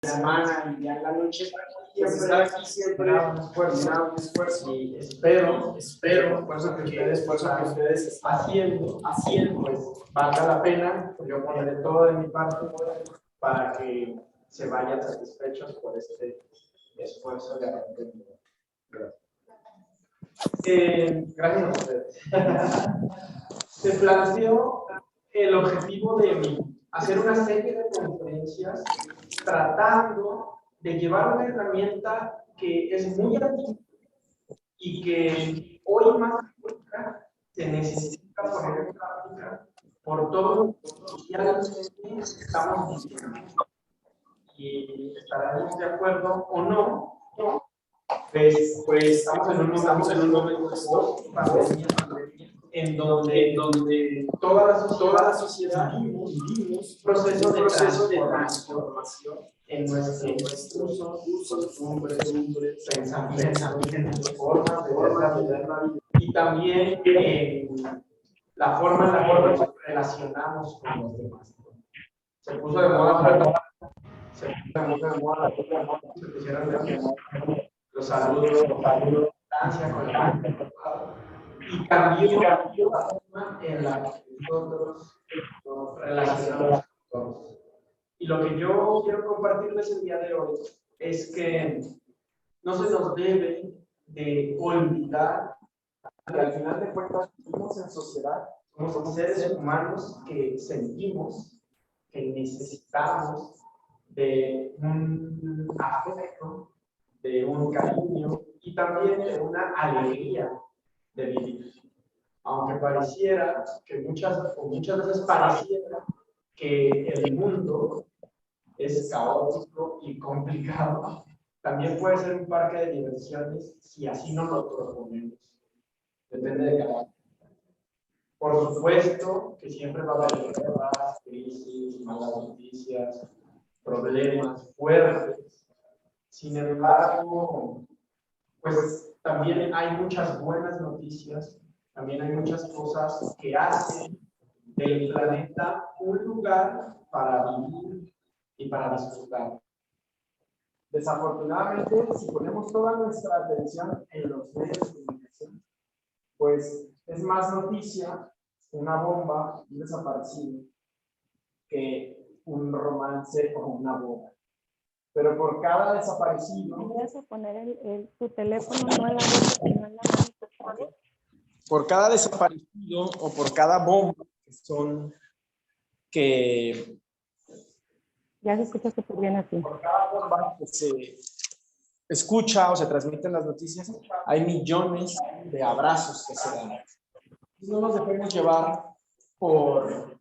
semana y ya en la noche, pues estar aquí siempre un esfuerzo y espero, esfuerzo que ustedes están haciendo, pues valga la pena, yo pondré todo de mi parte para que se vayan satisfechos por este esfuerzo de aprendimiento. Gracias a ustedes. Se planteó el objetivo de hacer una serie de conferencias tratando de llevar una herramienta que es muy antigua y que hoy más que nunca se necesita poner en práctica por todos los sociales que estamos viviendo. Y estaremos de acuerdo o no, pues estamos en un momento post-pandemia en donde toda la sociedad vivimos proceso de transformación en nuestros usos, costumbres, pensamientos, formas de ver la vida y también la forma en la que nos relacionamos con los demás. Se puso de moda se pusieron de moda los saludos, con la y cambió la forma en la que nosotros nos relacionamos con todos. Y lo que yo quiero compartirles el día de hoy es que no se nos debe de olvidar que al final de cuentas vivimos en sociedad, somos seres humanos que sentimos, que necesitamos de un afecto, de un cariño y también de una alegría de vivir. Aunque pareciera que muchas veces pareciera que el mundo es caótico y complicado, también puede ser un parque de diversiones si así no lo proponemos. Depende de cada uno. Por supuesto que siempre va a haber guerras, crisis, malas noticias, problemas fuertes. Sin embargo, pues también hay muchas buenas noticias, también hay muchas cosas que hacen del planeta un lugar para vivir y para disfrutar. Desafortunadamente, si ponemos toda nuestra atención en los medios de comunicación, pues es más noticia una bomba, un desaparecido, que un romance o una boda. Pero por cada desaparecido... ¿Vas a poner tu teléfono no en la boca, sino en la mano, por favor? Por cada desaparecido o por cada bomba que Ya se escucha súper bien así. por cada bomba que se escucha o se transmiten las noticias, hay millones de abrazos que se dan. No nos dejemos llevar por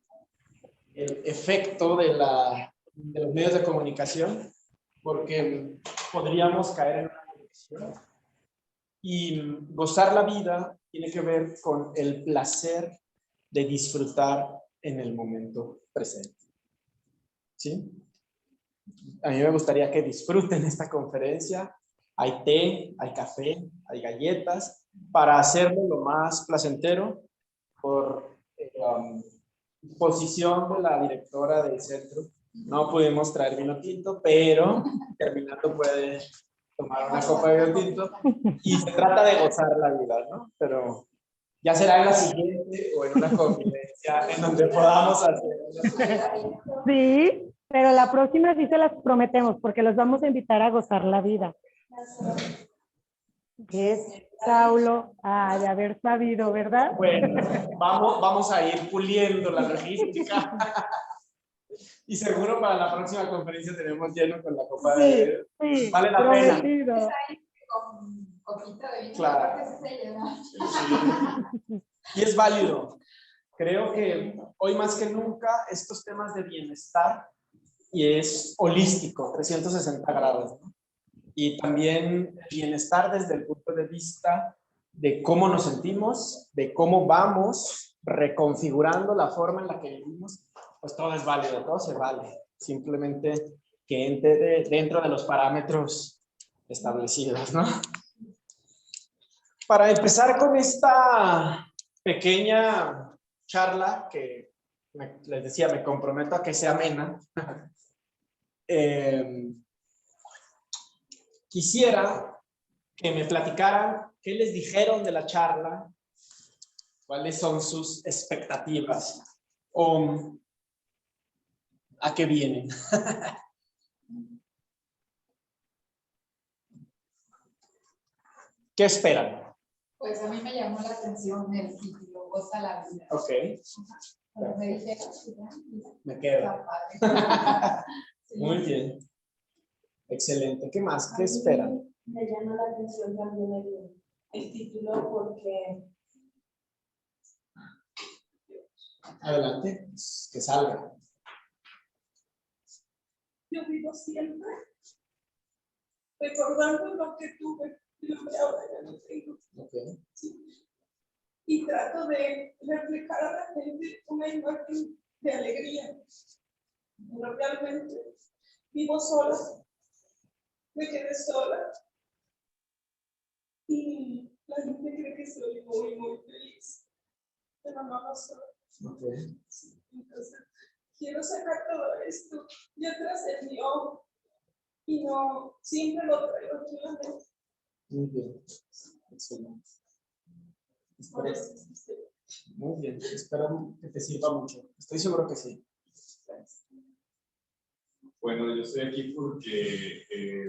el efecto de los medios de comunicación, porque podríamos caer en una depresión. Y gozar la vida tiene que ver con el placer de disfrutar en el momento presente. ¿Sí? A mí me gustaría que disfruten esta conferencia. Hay té, hay café, hay galletas, para hacerlo lo más placentero por posición de la directora del centro. No pudimos traer vino tinto, pero terminando puede tomar una copa de vino tinto y se trata de gozar la vida, ¿no? Pero ya será en la siguiente o en una conferencia en donde podamos hacer. Sí, pero la próxima sí se las prometemos porque los vamos a invitar a gozar la vida. Es Saulo, de haber sabido, ¿verdad? Bueno, vamos a ir puliendo la logística. Y seguro para la próxima conferencia tenemos lleno con la copa de... Sí, vale la prometido. pena. Con coquita de vino, claro. Sí. Y es válido. Creo que hoy más que nunca estos temas de bienestar y es holístico, 360 grados, ¿no? Y también bienestar desde el punto de vista de cómo nos sentimos, de cómo vamos reconfigurando la forma en la que vivimos, pues todo es válido, todo se vale. Simplemente que entre dentro de los parámetros establecidos, ¿no? Para empezar con esta pequeña charla que les decía, me comprometo a que sea amena. quisiera que me platicaran qué les dijeron de la charla, cuáles son sus expectativas o a qué vienen. ¿Qué esperan? Pues a mí me llamó la atención el título, Goza la vida. Ok, Cuando me dije, me quedo. está padre. Sí. Muy bien. Excelente. ¿Qué más? ¿Qué esperan? Me llama la atención también el título porque Adelante, que salga. yo vivo siempre recordando lo que tuve y lo que ahora ya no tengo. Okay. Y trato de reflejar a la gente una imagen de alegría. Pero realmente vivo sola, me quedé sola y la gente cree que soy muy, muy feliz. Pero no lo soy. Okay. Entonces, quiero sacar todo esto y atrás de mí y no siempre lo traigo aquí en la mente. Muy bien. Excelente. Por Espero- eso, Muy bien. Espero que te sirva mucho. Estoy seguro que sí. Bueno, yo estoy aquí porque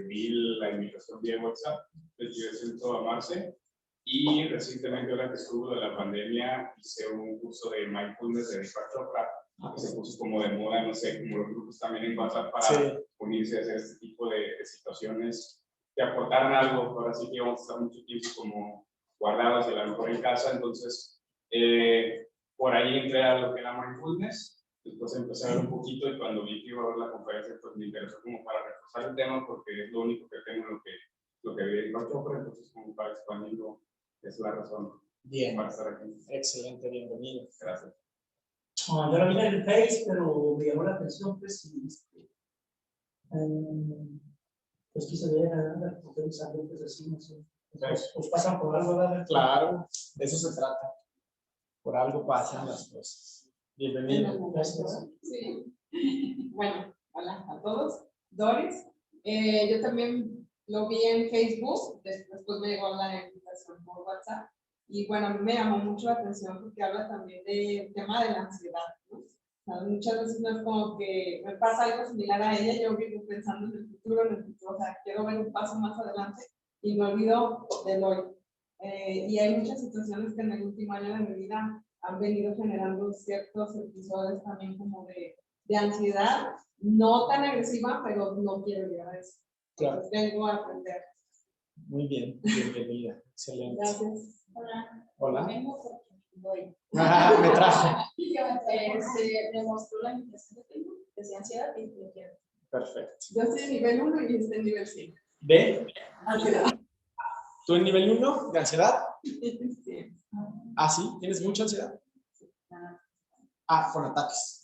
vi la invitación vía WhatsApp del Centro a Marce y recientemente, ahora que estuvo de la pandemia, hice un curso de mindfulness de Deepak Chopra, que se puso como de moda, no sé, como los grupos también en WhatsApp para Sí. unirse a hacer este tipo de situaciones que aportaran algo. Ahora sí que vamos a estar mucho tiempo como guardados y a lo mejor en casa, entonces por ahí entré a lo que era mindfulness. Después empecé a ver un poquito y cuando vi que iba a ver la conferencia, pues me interesó como para reforzar el tema porque es lo único que tengo lo que vi en Chopra, entonces como para expandirlo, es la razón Bien. para estar aquí. Excelente. Bienvenido. Gracias. Yo lo vi en el Face, pero me llamó la atención, pues, y, pues quise ver a porque los ambientes así, no sé. Pues pasan por algo, ¿verdad? Claro, de eso se trata. Por algo pasan las cosas. Bienvenido. Gracias. Sí. Bueno, hola a todos. Doris. Yo también lo vi en Facebook, después me llegó la invitación por WhatsApp. Y bueno, a mí me llamó mucho la atención porque habla también del tema de la ansiedad, ¿no? O sea, muchas veces no es como que me pasa algo similar a ella, yo vivo pensando en el futuro, o sea, quiero ver un paso más adelante y me olvido del hoy. Y hay muchas situaciones que en el último año de mi vida han venido generando ciertos episodios también como de ansiedad, no tan agresiva, pero no quiero llegar a eso. Claro. Entonces, vengo a aprender. Muy bien. Bienvenida. Excelente. Gracias. Hola. Vengo porque voy. Me trajo. Se demostró la invitación que tengo, desde ansiedad y lo quiero. Perfecto. Yo estoy en nivel 1 y estoy en nivel 5. ¿De? ¿Tú en nivel 1 de ansiedad? Sí. Ah, sí. ¿Tienes mucha ansiedad? Ah, con ataques.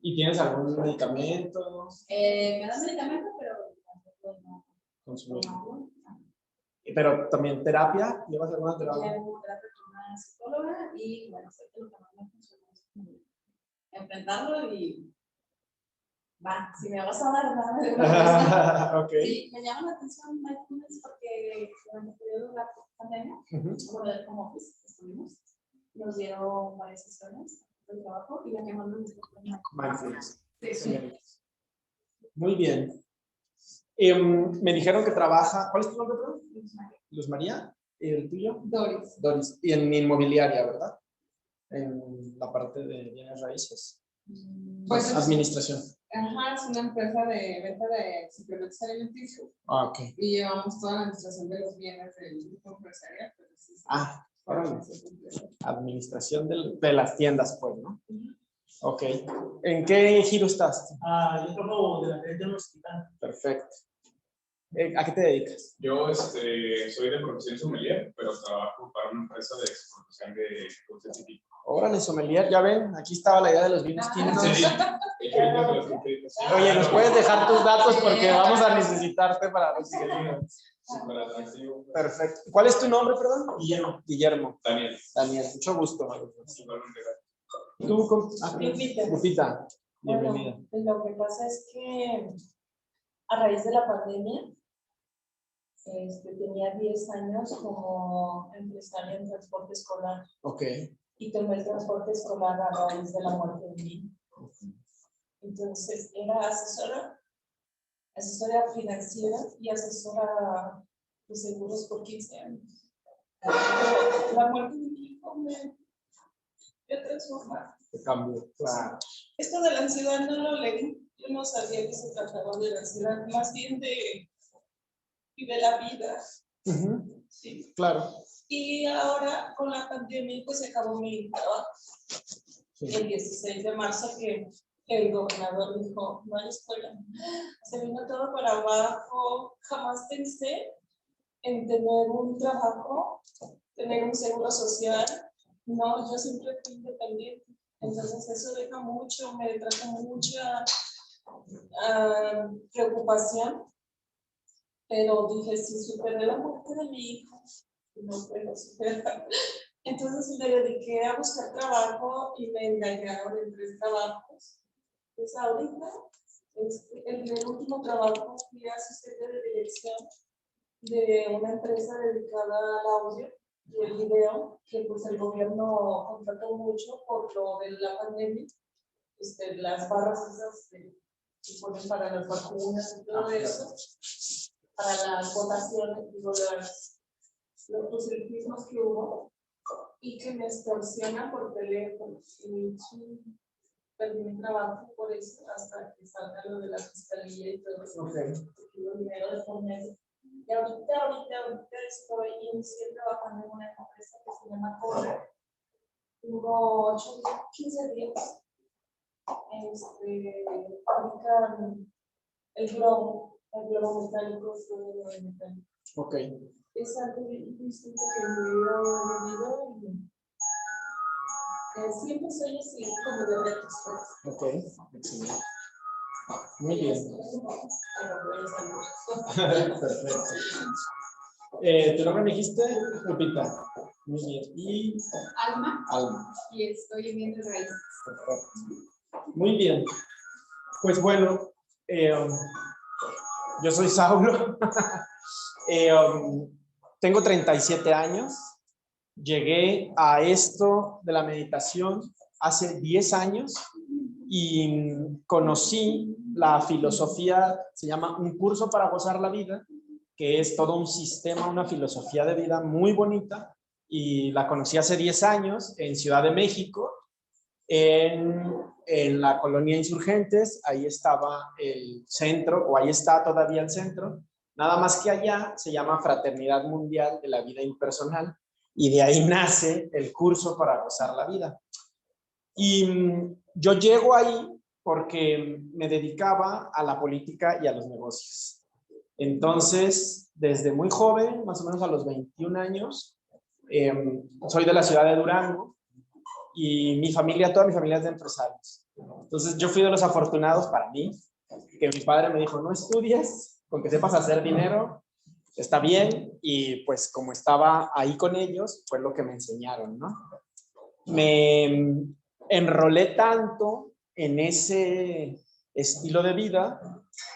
¿Y tienes algún medicamento? Me dan medicamento, pero tampoco no. Consumir. No. Pero también terapia. ¿Llevas alguna terapia? Llevo terapia con una psicóloga y bueno, sé que lo que más me funciona es como enfrentarlo y va, si me vas a dar nada. Ok. Sí, me llama la atención mindfulness porque durante el periodo de la pandemia, por el home office estuvimos, nos dieron varias sesiones de trabajo y la que más me gustó fue Mindfulness. Sí, sí. Excelente. Muy bien. Me dijeron que trabaja. ¿Cuál es tu nombre, perdón? Luz María. ¿Y el tuyo? Doris. Doris. Y en inmobiliaria, ¿verdad? En la parte de bienes raíces. Pues Administración. Ajá, es una empresa de venta de suplementos alimenticios Ah, ok. y llevamos toda la administración de los bienes del grupo empresarial. Pero sí, sí. Ah, órale. Administración de las tiendas, pues, ¿no? Ok. ¿En qué giro estás? Yo trabajo de la red de un hospital. Perfecto. ¿A qué te dedicas? Yo soy de profesión sommelier, pero trabajo para una empresa de exportación de dulces típicos. Órale, sommelier, ya ven, aquí estaba la idea de los vinos tintos. Sí. Ahorita te los complico. Oye, ¿nos puedes dejar tus datos? Porque vamos a necesitarte para los siguientes. Súper atractivo. Perfecto. ¿Cuál es tu nombre, perdón? Guillermo. Guillermo. Daniel. Daniel, mucho gusto. Igualmente, ¿Tú? Lupita. Lupita, bienvenida. Bueno, lo que pasa es que a raíz de la pandemia, tenía 10 años como empresaria en transporte escolar. Ok. Y tomé el transporte escolar a raíz de la muerte de mi hijo. Entonces era asesora financiera y asesora de seguros por 15 años. La muerte de mi hijo me transformó. Te cambió. Claro. Esto de la ansiedad no lo leí. Yo no sabía que se trataba de la ansiedad, más bien de la vida. Sí. Claro. Y ahora con la pandemia pues se acabó mi trabajo. Sí. El 16 de marzo que el gobernador dijo, no hay escuela. Se vino todo para abajo. Jamás pensé en tener un trabajo, tener un seguro social. No, yo siempre fui independiente. Entonces eso deja mucho, me trajo mucha preocupación. Pero dije, si superé la muerte de mi hijo, no puedo superar. Entonces me dediqué a buscar trabajo y me engañaron en 3 trabajos. Pues ahorita, en el último trabajo fui asistente de dirección de una empresa dedicada al audio y el video, que pues el gobierno contrató mucho por lo de la pandemia, las barras esas que ponen para las vacunas y todo eso, para las votaciones, digo, los proselitismos que hubo, y que me extorsionan por teléfono. Y perdí mi trabajo por eso hasta que salga lo de la fiscalía y todo eso. Okay. Porque dinero de por medio. Y ahorita inicié trabajando en una empresa que se llama Corre. Tengo 15 días. Fabrican el globo metálico. Ok. Es algo distinto que me vivido y siempre soy así, como de retos. Ok, excelente. Muy bien. Perfecto. ¿Tu nombre me dijiste? Lupita. Muy bien. ¿Y? Alma. Alma. Y estoy viviendo en raíces. Perfecto. Muy bien. Pues bueno, yo soy Saulo. Tengo 37 años. Llegué a esto de la meditación hace 10 años y conocí la filosofía, se llama Un curso para gozar la vida, que es todo un sistema, una filosofía de vida muy bonita, y la conocí hace 10 años en Ciudad de México, en la colonia Insurgentes. Ahí estaba el centro, o ahí está todavía el centro, nada más que allá se llama Fraternidad Mundial de la Vida Impersonal, y de ahí nace el curso para gozar la vida. Y yo llego ahí porque me dedicaba a la política y a los negocios. Entonces, desde muy joven, más o menos a los 21 años, soy de la ciudad de Durango y toda mi familia es de empresarios. Entonces, yo fui de los afortunados para mí, que mi padre me dijo, no estudies, con que sepas hacer dinero, está bien, y pues como estaba ahí con ellos, fue lo que me enseñaron, ¿no? Me enrolé tanto en ese estilo de vida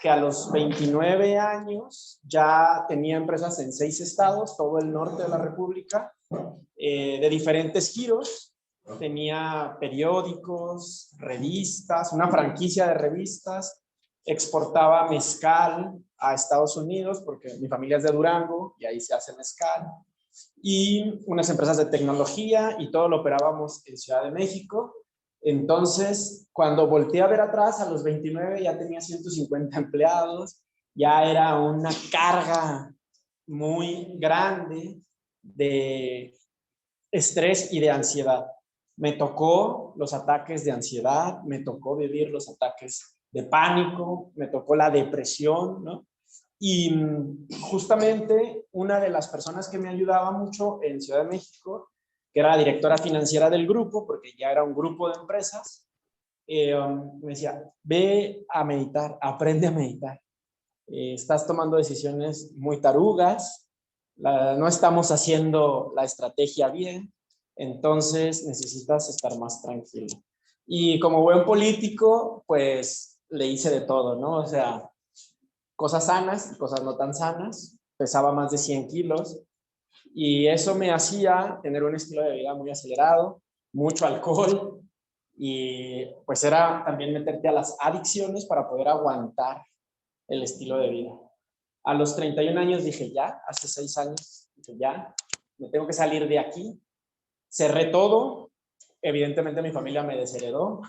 que a los 29 años ya tenía empresas en 6 estados, todo el norte de la República, de diferentes giros. Tenía periódicos, revistas, una franquicia de revistas, exportaba mezcal a Estados Unidos porque mi familia es de Durango y ahí se hace mezcal, y unas empresas de tecnología, y todo lo operábamos en Ciudad de México. Entonces, cuando volteé a ver atrás, a los 29 ya tenía 150 empleados, ya era una carga muy grande de estrés y de ansiedad. Me tocó los ataques de ansiedad, me tocó vivir los ataques de pánico, me tocó la depresión, ¿no? Y justamente una de las personas que me ayudaba mucho en Ciudad de México, que era la directora financiera del grupo, porque ya era un grupo de empresas, me decía, ve a meditar, aprende a meditar. Estás tomando decisiones muy tarugas, no estamos haciendo la estrategia bien, entonces necesitas estar más tranquilo. Y como buen político, pues le hice de todo, ¿no? O sea, cosas sanas y cosas no tan sanas, pesaba más de 100 kilos y eso me hacía tener un estilo de vida muy acelerado, mucho alcohol y pues era también meterte a las adicciones para poder aguantar el estilo de vida. A los 31 años dije ya, hace 6 años, dije ya, me tengo que salir de aquí. Cerré todo, evidentemente mi familia me desheredó,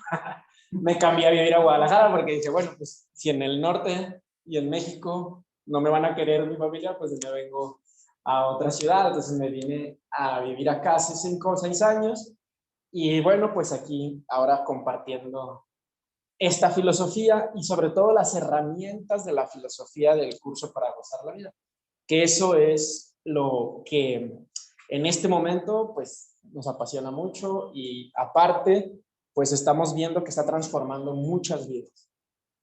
me cambié a vivir a Guadalajara porque dije, bueno, pues si en el norte y en México no me van a querer mi familia, pues me vengo a otra ciudad. Entonces me vine a vivir acá hace 5 o 6 años y bueno, pues aquí ahora compartiendo esta filosofía y sobre todo las herramientas de la filosofía del curso para gozar la vida, que eso es lo que en este momento pues nos apasiona mucho y aparte pues estamos viendo que está transformando muchas vidas.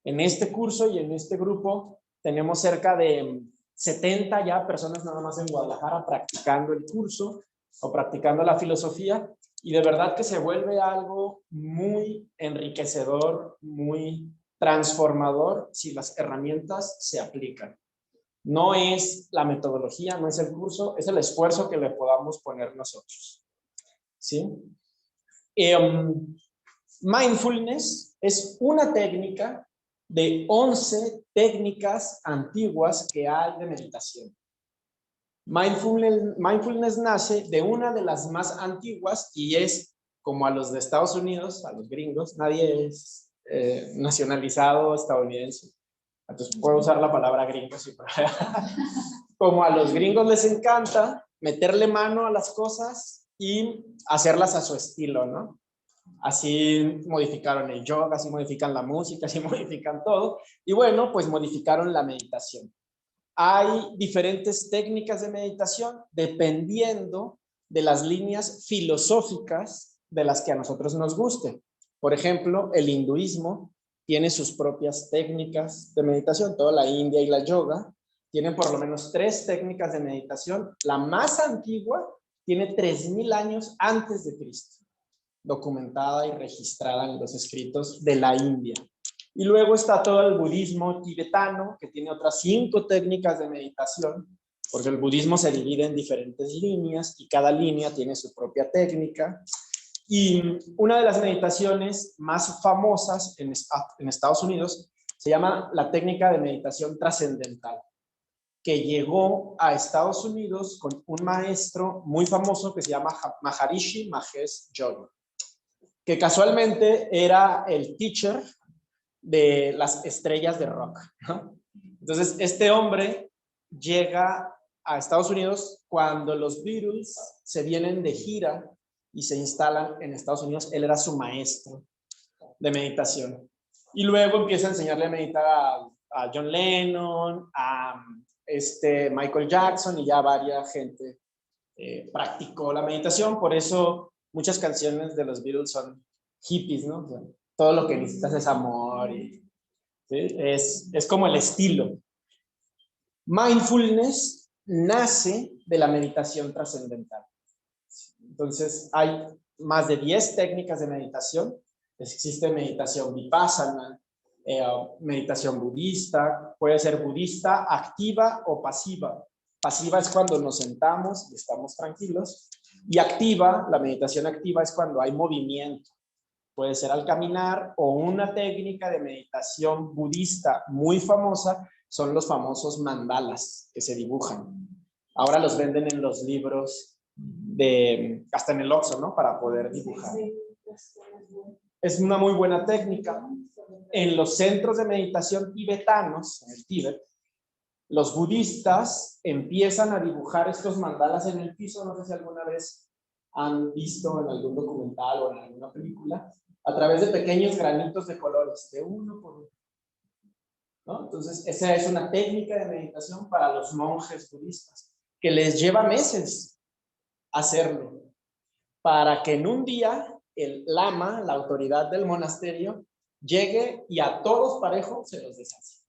En este curso y en este grupo tenemos cerca de 70 ya personas nada más en Guadalajara practicando el curso o practicando la filosofía y de verdad que se vuelve algo muy enriquecedor, muy transformador si las herramientas se aplican. No es la metodología, no es el curso, es el esfuerzo que le podamos poner nosotros. ¿Sí? Mindfulness es una técnica de 11 técnicas antiguas que hay de meditación. Mindfulness nace de una de las más antiguas y es como a los de Estados Unidos, a los gringos, nadie es nacionalizado estadounidense. Entonces puedo usar la palabra gringo. Sí, como a los gringos les encanta meterle mano a las cosas y hacerlas a su estilo, ¿no? Así modificaron el yoga, así modifican la música, así modifican todo. Y bueno, pues modificaron la meditación. Hay diferentes técnicas de meditación dependiendo de las líneas filosóficas de las que a nosotros nos guste. Por ejemplo, el hinduismo tiene sus propias técnicas de meditación. Toda la India y la yoga tienen por lo menos 3 técnicas de meditación. La más antigua tiene 3000 años antes de Cristo, documentada y registrada en los escritos de la India. Y luego está todo el budismo tibetano, que tiene otras 5 técnicas de meditación, porque el budismo se divide en diferentes líneas y cada línea tiene su propia técnica. Y una de las meditaciones más famosas en Estados Unidos se llama la técnica de meditación trascendental, que llegó a Estados Unidos con un maestro muy famoso que se llama Maharishi Mahesh Yogi, que casualmente era el teacher de las estrellas de rock, ¿no? Entonces, este hombre llega a Estados Unidos cuando los Beatles se vienen de gira y se instalan en Estados Unidos. Él era su maestro de meditación. Y luego empieza a enseñarle a meditar a John Lennon, a Michael Jackson y ya varias gente practicó la meditación. Por eso muchas canciones de los Beatles son hippies, ¿no? O sea, todo lo que necesitas es amor. Y, ¿sí? Es como el estilo. Mindfulness nace de la meditación trascendental. Entonces, hay más de 10 técnicas de meditación. Existe meditación vipassana, meditación budista, puede ser budista activa o pasiva. Pasiva es cuando nos sentamos y estamos tranquilos. Y activa, la meditación activa es cuando hay movimiento. Puede ser al caminar o una técnica de meditación budista muy famosa son los famosos mandalas que se dibujan. Ahora los venden en los libros, hasta en el Oxxo, ¿no? Para poder dibujar. Es una muy buena técnica. En los centros de meditación tibetanos, en el Tíbet, los budistas empiezan a dibujar estos mandalas en el piso. No sé si alguna vez han visto en algún documental o en alguna película, a través de pequeños granitos de colores, de uno por uno, ¿no? Entonces, esa es una técnica de meditación para los monjes budistas, que les lleva meses hacerlo, para que en un día el lama, la autoridad del monasterio, llegue y a todos parejo se los deshace.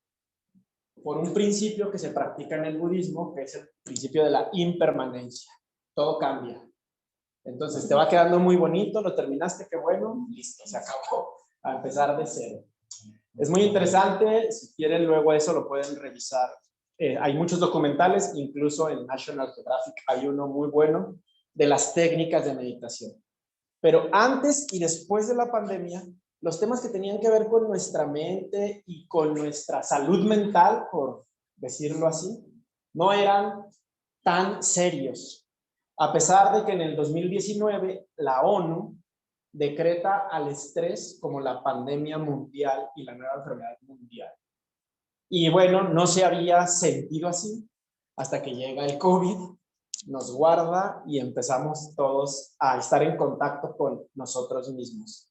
Por un principio que se practica en el budismo, que es el principio de la impermanencia. Todo cambia. Entonces te va quedando muy bonito, lo terminaste, qué bueno, listo, se acabó, a empezar de cero. Es muy interesante, si quieren luego eso lo pueden revisar hay muchos documentales, incluso en National Geographic hay uno muy bueno de las técnicas de meditación. Pero antes y después de la pandemia, los temas que tenían que ver con nuestra mente y con nuestra salud mental, por decirlo así, no eran tan serios. A pesar de que en el 2019 la ONU decreta al estrés como la pandemia mundial y la nueva enfermedad mundial. Y bueno, no se había sentido así hasta que llega el COVID, nos guarda y empezamos todos a estar en contacto con nosotros mismos.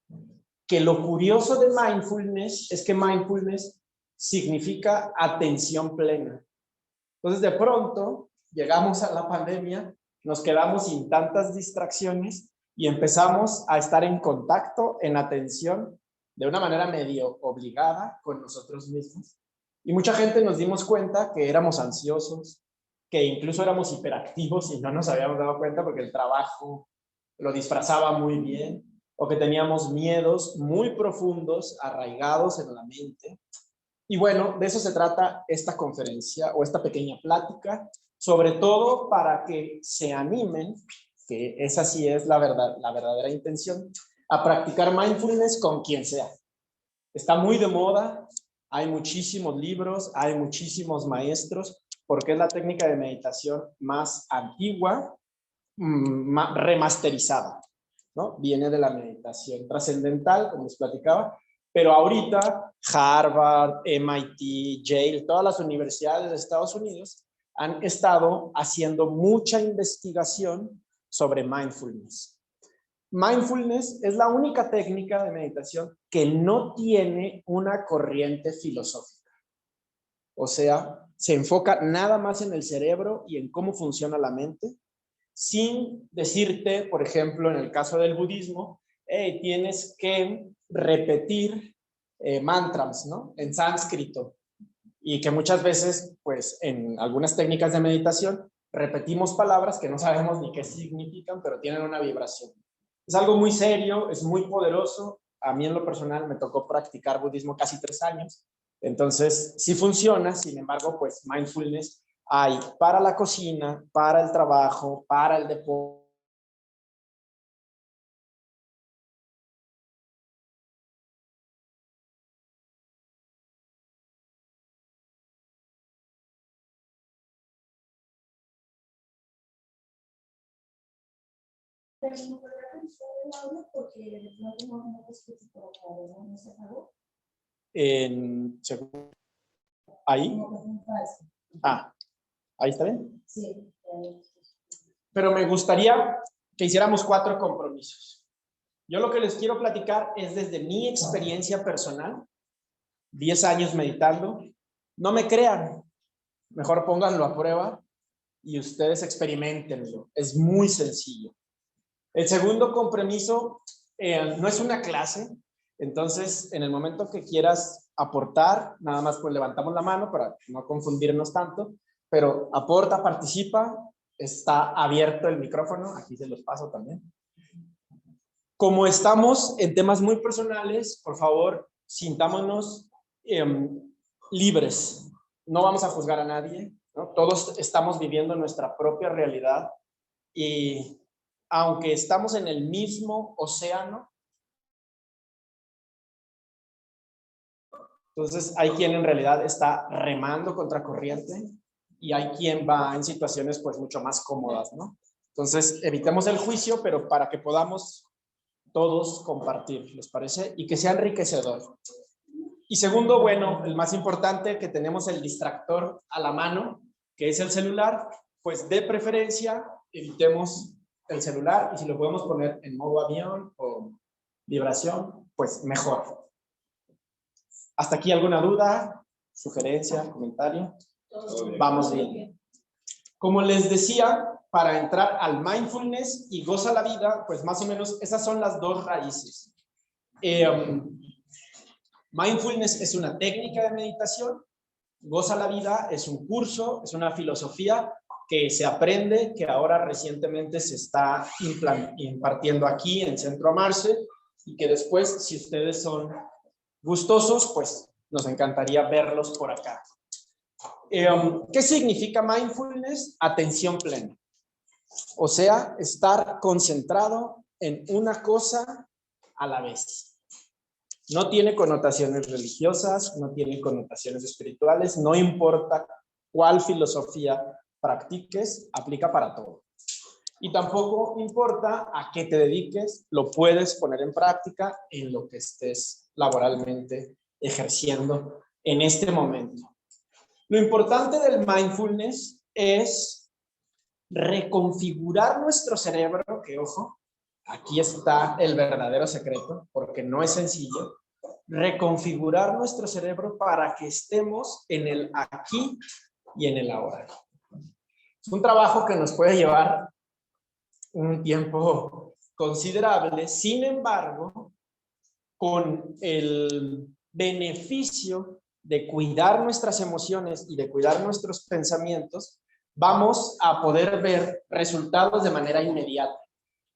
Que lo curioso de mindfulness es que mindfulness significa atención plena. Entonces, de pronto, llegamos a la pandemia, nos quedamos sin tantas distracciones y empezamos a estar en contacto, en atención, de una manera medio obligada con nosotros mismos. Y mucha gente nos dimos cuenta que éramos ansiosos, que incluso éramos hiperactivos y no nos habíamos dado cuenta porque el trabajo lo disfrazaba muy bien, o que teníamos miedos muy profundos, arraigados en la mente. Y bueno, de eso se trata esta conferencia o esta pequeña plática, sobre todo para que se animen, que esa sí es la verdadera intención, a practicar mindfulness con quien sea. Está muy de moda, hay muchísimos libros, hay muchísimos maestros, porque es la técnica de meditación más antigua, remasterizada, ¿no? Viene de la meditación trascendental, como les platicaba, pero ahorita Harvard, MIT, Yale, todas las universidades de Estados Unidos han estado haciendo mucha investigación sobre mindfulness. Mindfulness es la única técnica de meditación que no tiene una corriente filosófica. O sea, se enfoca nada más en el cerebro y en cómo funciona la mente, sin decirte, por ejemplo, en el caso del budismo, tienes que repetir mantras, ¿no? En sánscrito. Y que muchas veces, pues, en algunas técnicas de meditación, repetimos palabras que no sabemos ni qué significan, pero tienen una vibración. Es algo muy serio, es muy poderoso. A mí en lo personal me tocó practicar budismo casi 3 años. Entonces, sí funciona, sin embargo, pues mindfulness hay para la cocina, para el trabajo, para el deporte. Pero me voy a pensar el audio porque no tengo una respuesta por acá, ¿no? ¿No se acabó? ¿Ahí? Ah, ¿ahí está bien? Sí. Pero me gustaría que hiciéramos 4 compromisos. Yo lo que les quiero platicar es desde mi experiencia personal, 10 años meditando. No me crean, mejor pónganlo a prueba y ustedes experimentenlo. Es muy sencillo. El segundo compromiso no es una clase, entonces en el momento que quieras aportar, nada más pues levantamos la mano para no confundirnos tanto, pero aporta, participa, está abierto el micrófono, aquí se los paso también. Como estamos en temas muy personales, por favor, sintámonos libres, no vamos a juzgar a nadie, ¿no? Todos estamos viviendo nuestra propia realidad y aunque estamos en el mismo océano, entonces hay quien en realidad está remando contra corriente y hay quien va en situaciones pues mucho más cómodas, ¿no? Entonces evitemos el juicio, pero para que podamos todos compartir, ¿les parece? Y que sea enriquecedor. Y segundo, bueno, el más importante, que tenemos el distractor a la mano, que es el celular, pues de preferencia evitemos el celular y si lo podemos poner en modo avión o vibración, pues mejor. ¿Hasta aquí alguna duda, sugerencia, comentario? Vamos bien. Como les decía, para entrar al mindfulness y goza la vida, pues más o menos esas son las 2 raíces. Mindfulness es una técnica de meditación, goza la vida es un curso, es una filosofía que se aprende, que ahora recientemente se está impartiendo aquí en Centro Amarse y que después, si ustedes son gustosos, pues nos encantaría verlos por acá. ¿Qué significa mindfulness? Atención plena. O sea, estar concentrado en una cosa a la vez. No tiene connotaciones religiosas, no tiene connotaciones espirituales, no importa cuál filosofía practiques, aplica para todo. Y tampoco importa a qué te dediques, lo puedes poner en práctica en lo que estés laboralmente ejerciendo en este momento. Lo importante del mindfulness es reconfigurar nuestro cerebro, que ojo, aquí está el verdadero secreto, porque no es sencillo, reconfigurar nuestro cerebro para que estemos en el aquí y en el ahora. Es un trabajo que nos puede llevar un tiempo considerable, sin embargo, con el beneficio de cuidar nuestras emociones y de cuidar nuestros pensamientos, vamos a poder ver resultados de manera inmediata,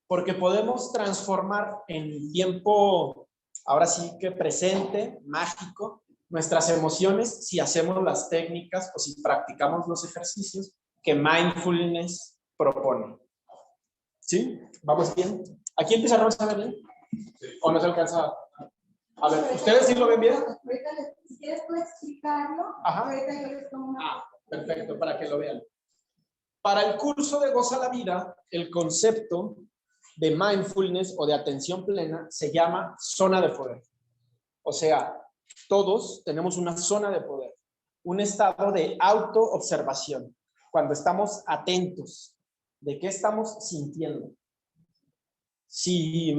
porque podemos transformar en tiempo, ahora sí que presente, mágico, nuestras emociones si hacemos las técnicas o si practicamos los ejercicios que mindfulness propone. ¿Sí? ¿Vamos bien? ¿Aquí empezaron a ver bien? ¿O no se alcanza? A ver, ¿ustedes sí lo ven bien? Ahorita, si quieres, puedes explicarlo. Ajá. Ahorita yo les tomo una. Perfecto, para que lo vean. Para el curso de Goza la Vida, el concepto de mindfulness o de atención plena se llama zona de poder. O sea, todos tenemos una zona de poder, un estado de autoobservación, cuando estamos atentos de qué estamos sintiendo. Si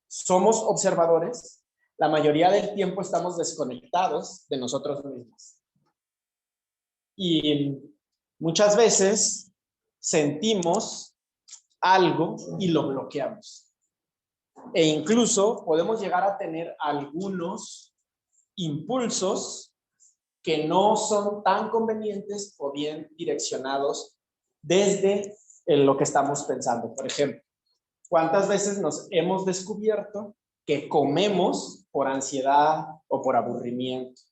somos observadores, la mayoría del tiempo estamos desconectados de nosotros mismos. Y muchas veces sentimos algo y lo bloqueamos. E incluso podemos llegar a tener algunos impulsos que no son tan convenientes o bien direccionados desde lo que estamos pensando. Por ejemplo, ¿cuántas veces nos hemos descubierto que comemos por ansiedad o por aburrimiento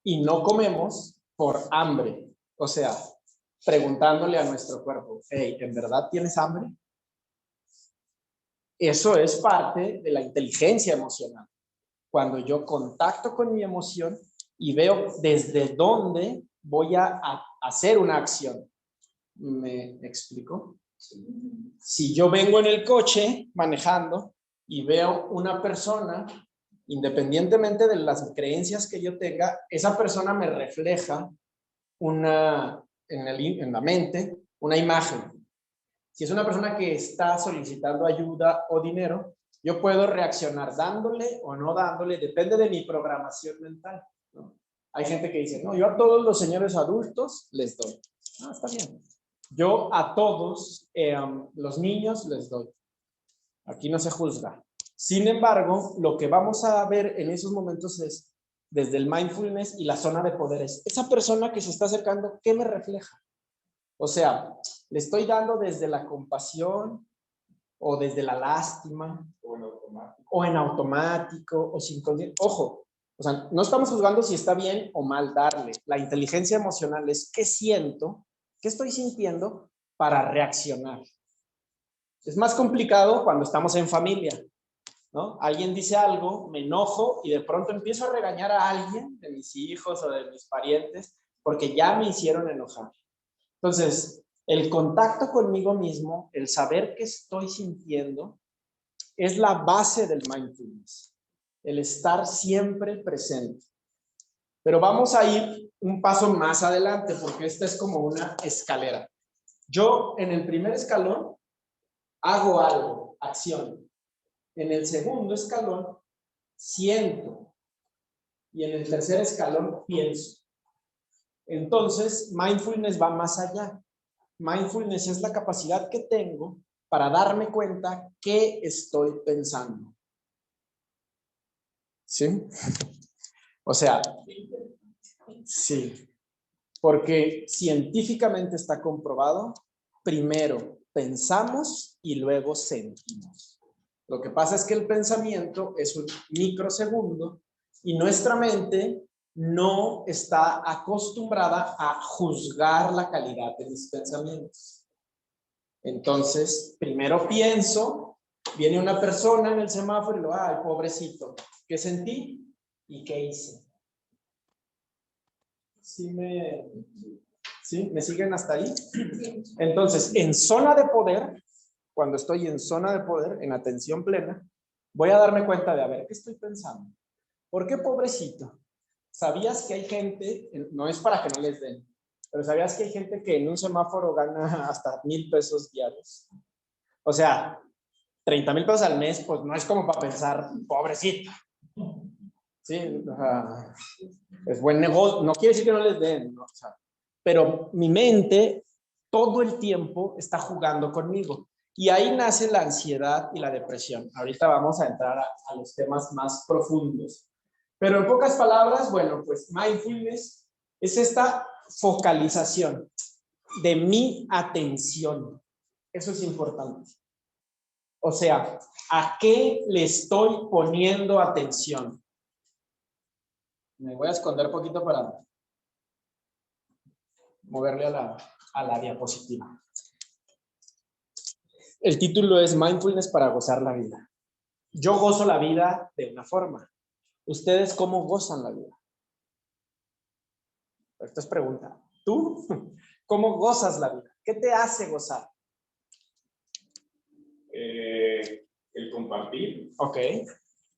y no comemos por hambre? O sea, preguntándole a nuestro cuerpo, hey, ¿en verdad tienes hambre? Eso es parte de la inteligencia emocional. Cuando yo contacto con mi emoción y veo desde dónde voy a hacer una acción. ¿Me explico? Si yo vengo en el coche manejando y veo una persona, independientemente de las creencias que yo tenga, esa persona me refleja en la mente una imagen. Si es una persona que está solicitando ayuda o dinero, yo puedo reaccionar dándole o no dándole, depende de mi programación mental, ¿no? Hay gente que dice, no, yo a todos los señores adultos les doy. No, está bien. Yo a todos los niños les doy. Aquí no se juzga. Sin embargo, lo que vamos a ver en esos momentos es, desde el mindfulness y la zona de poderes, esa persona que se está acercando, ¿qué me refleja? O sea, le estoy dando desde la compasión o desde la lástima o en automático o sin conciencia. Ojo, o sea, no estamos juzgando si está bien o mal darle. La inteligencia emocional es qué siento, qué estoy sintiendo para reaccionar. Es más complicado cuando estamos en familia, ¿no? Alguien dice algo, me enojo y de pronto empiezo a regañar a alguien de mis hijos o de mis parientes porque ya me hicieron enojar. Entonces, el contacto conmigo mismo, el saber qué estoy sintiendo, es la base del mindfulness, el estar siempre presente. Pero vamos a ir un paso más adelante porque esta es como una escalera. Yo en el primer escalón hago algo, acción. En el segundo escalón siento. Y en el tercer escalón pienso. Entonces, mindfulness va más allá. Mindfulness es la capacidad que tengo para darme cuenta qué estoy pensando. ¿Sí? O sea, sí. Porque científicamente está comprobado, primero pensamos y luego sentimos. Lo que pasa es que el pensamiento es un microsegundo y nuestra mente no está acostumbrada a juzgar la calidad de mis pensamientos. Entonces, primero pienso, viene una persona en el semáforo y lo, ay, pobrecito, ¿qué sentí y qué hice? ¿Sí me siguen hasta ahí? Entonces, en zona de poder, cuando estoy en zona de poder, en atención plena, voy a darme cuenta de, a ver, ¿qué estoy pensando? ¿Por qué pobrecito? ¿Sabías que hay gente, no es para que no les den, pero sabías que hay gente que en un semáforo gana hasta 1,000 pesos diarios? O sea, 30,000 pesos al mes, pues no es como para pensar, pobrecito. Sí, o sea, es buen negocio. No quiere decir que no les den, ¿no? O sea, pero mi mente todo el tiempo está jugando conmigo. Y ahí nace la ansiedad y la depresión. Ahorita vamos a entrar a los temas más profundos. Pero en pocas palabras, bueno, pues mindfulness es esta focalización de mi atención. Eso es importante. O sea, ¿a qué le estoy poniendo atención? Me voy a esconder un poquito para moverle a la diapositiva. El título es Mindfulness para gozar la vida. Yo gozo la vida de una forma. ¿Ustedes cómo gozan la vida? Esta es pregunta. ¿Tú cómo gozas la vida? ¿Qué te hace gozar? El compartir. Ok.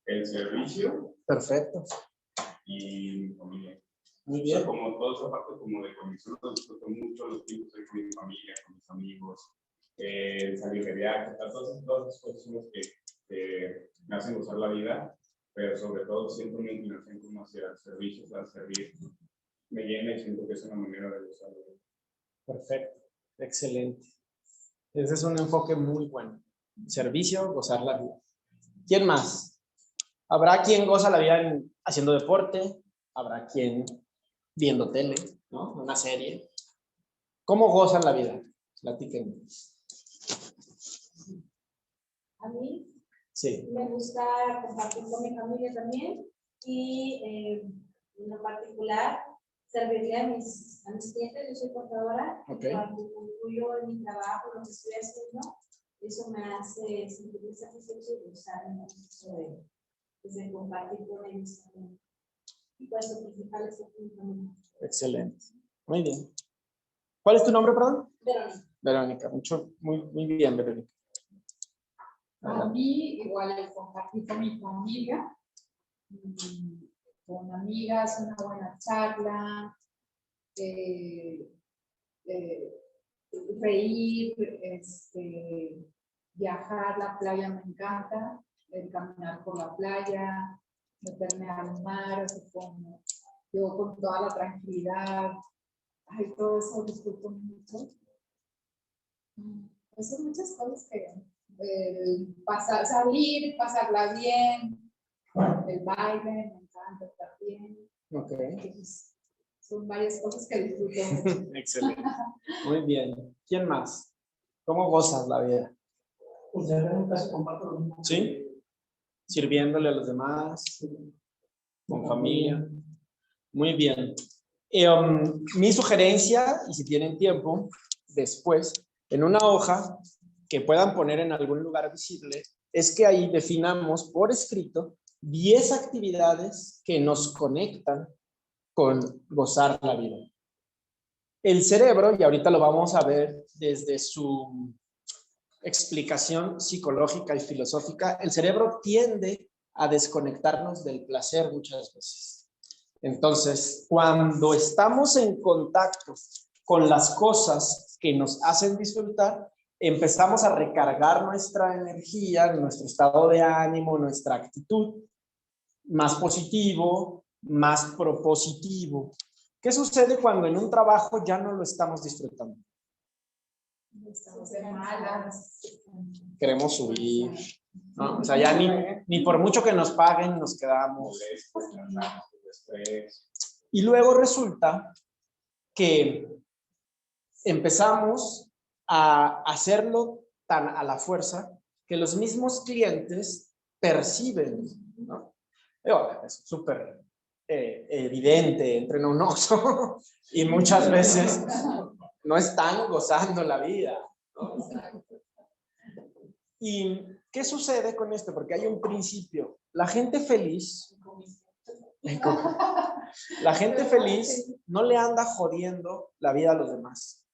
El servicio. Perfecto. Y mi familia. Muy O bien. sea, como toda esa parte como de conexión, disfruto mucho los tiempos con mi familia, con mis amigos, salir de viaje, todas esas cosas son las que me hacen gozar la vida, pero sobre todo siento una inclinación como hacia el servicio, para servir. Me llena y siento que es una manera de gozar la vida. Perfecto. Excelente. Ese es un enfoque muy bueno. Servicio, gozar la vida. ¿Quién más? Habrá quien goza la vida haciendo deporte, habrá quien viendo tele, ¿no? Una serie. ¿Cómo gozan la vida? Platíquenme. A mí Sí. me gusta compartir con mi familia también y en lo particular servirle a mis clientes. Yo soy contadora. Okay. Cuando concluyo en mi trabajo, lo que estoy haciendo, eso me hace sentir satisfecho y gozar en el proceso de compartir con ellos también. Y pues lo principal es mi familia. Excelente. Muy bien. ¿Cuál es tu nombre, perdón? Verónica. Verónica. Muy bien, Verónica. A mí, igual el compartir con mi familia, con amigas, una buena charla, reír, viajar, la playa me encanta, el caminar por la playa, meterme al mar, así como yo con toda la tranquilidad, ay, todo eso disfruto mucho. Pues son muchas cosas que salir, pasarla bien, el baile, me encanta también. Ok. Entonces, son varias cosas que disfruto. Excelente. Muy bien. ¿Quién más? ¿Cómo gozas la vida? Pues ya en un caso comparto lo mismo. ¿Sí? Sirviéndole a los demás, con familia. Muy bien. Mi sugerencia, y si tienen tiempo, después, en una hoja que puedan poner en algún lugar visible, es que ahí definamos por escrito 10 actividades que nos conectan con gozar la vida. El cerebro, y ahorita lo vamos a ver desde su explicación psicológica y filosófica, el cerebro tiende a desconectarnos del placer muchas veces. Entonces, cuando estamos en contacto con las cosas que nos hacen disfrutar, empezamos a recargar nuestra energía, nuestro estado de ánimo, nuestra actitud, más positivo, más propositivo. ¿Qué sucede cuando en un trabajo ya no lo estamos disfrutando? Estamos de malas. Queremos subir, ¿no? O sea, ya ni por mucho que nos paguen nos quedamos. Y luego resulta que empezamos a hacerlo tan a la fuerza que los mismos clientes perciben, ¿no? Es súper evidente, entren a un Oxxo y muchas veces no están gozando la vida, ¿no? ¿Y qué sucede con esto? Porque hay un principio. La gente feliz no le anda jodiendo la vida a los demás.